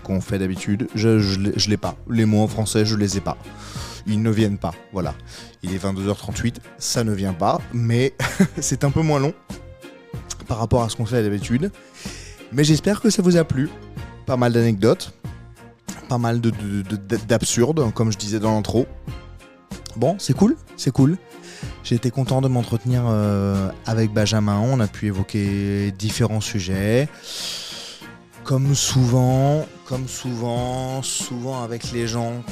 qu'on fait d'habitude. Je l'ai pas. Les mots en français, je les ai pas. Ils ne viennent pas. Voilà. Il est 22h38, ça ne vient pas, mais c'est un peu moins long par rapport à ce qu'on fait d'habitude. Mais j'espère que ça vous a plu. Pas mal d'anecdotes, pas mal d'absurdes, comme je disais dans l'intro. Bon, c'est cool. J'ai été content de m'entretenir avec Benjamin. On a pu évoquer différents sujets. Comme souvent avec les gens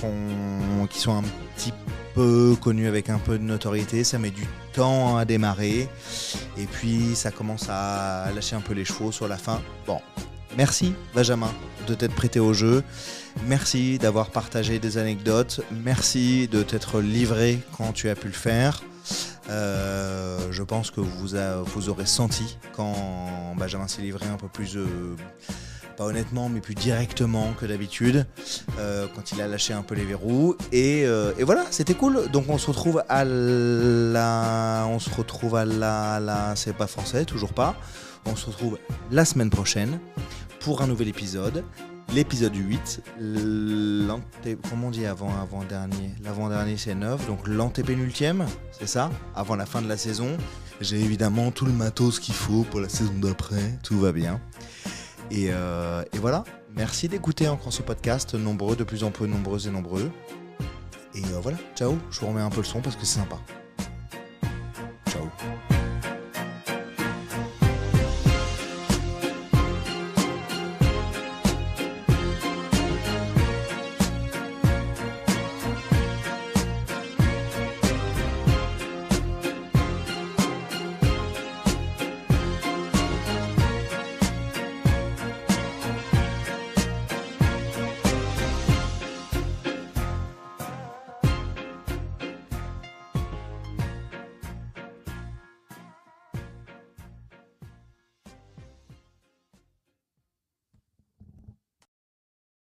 qui sont un petit peu connus avec un peu de notoriété, ça met du temps à démarrer. Et puis ça commence à lâcher un peu les chevaux sur la fin. Bon, merci Benjamin de t'être prêté au jeu. Merci d'avoir partagé des anecdotes. Merci de t'être livré quand tu as pu le faire. Je pense que vous aurez senti quand Benjamin s'est livré un peu plus, pas honnêtement, mais plus directement que d'habitude, quand il a lâché un peu les verrous. Et voilà, c'était cool. Donc on se retrouve à la... C'est pas français, toujours pas. On se retrouve la semaine prochaine pour un nouvel épisode. L'épisode 8, comment on dit avant-dernier ? L'avant-dernier c'est 9, donc l'antépénultième, c'est ça ? Avant la fin de la saison. J'ai évidemment tout le matos qu'il faut pour la saison d'après, tout va bien. Et voilà, merci d'écouter encore ce podcast, nombreux, de plus en plus nombreuses et nombreux. Et voilà, ciao, je vous remets un peu le son parce que c'est sympa. Ciao.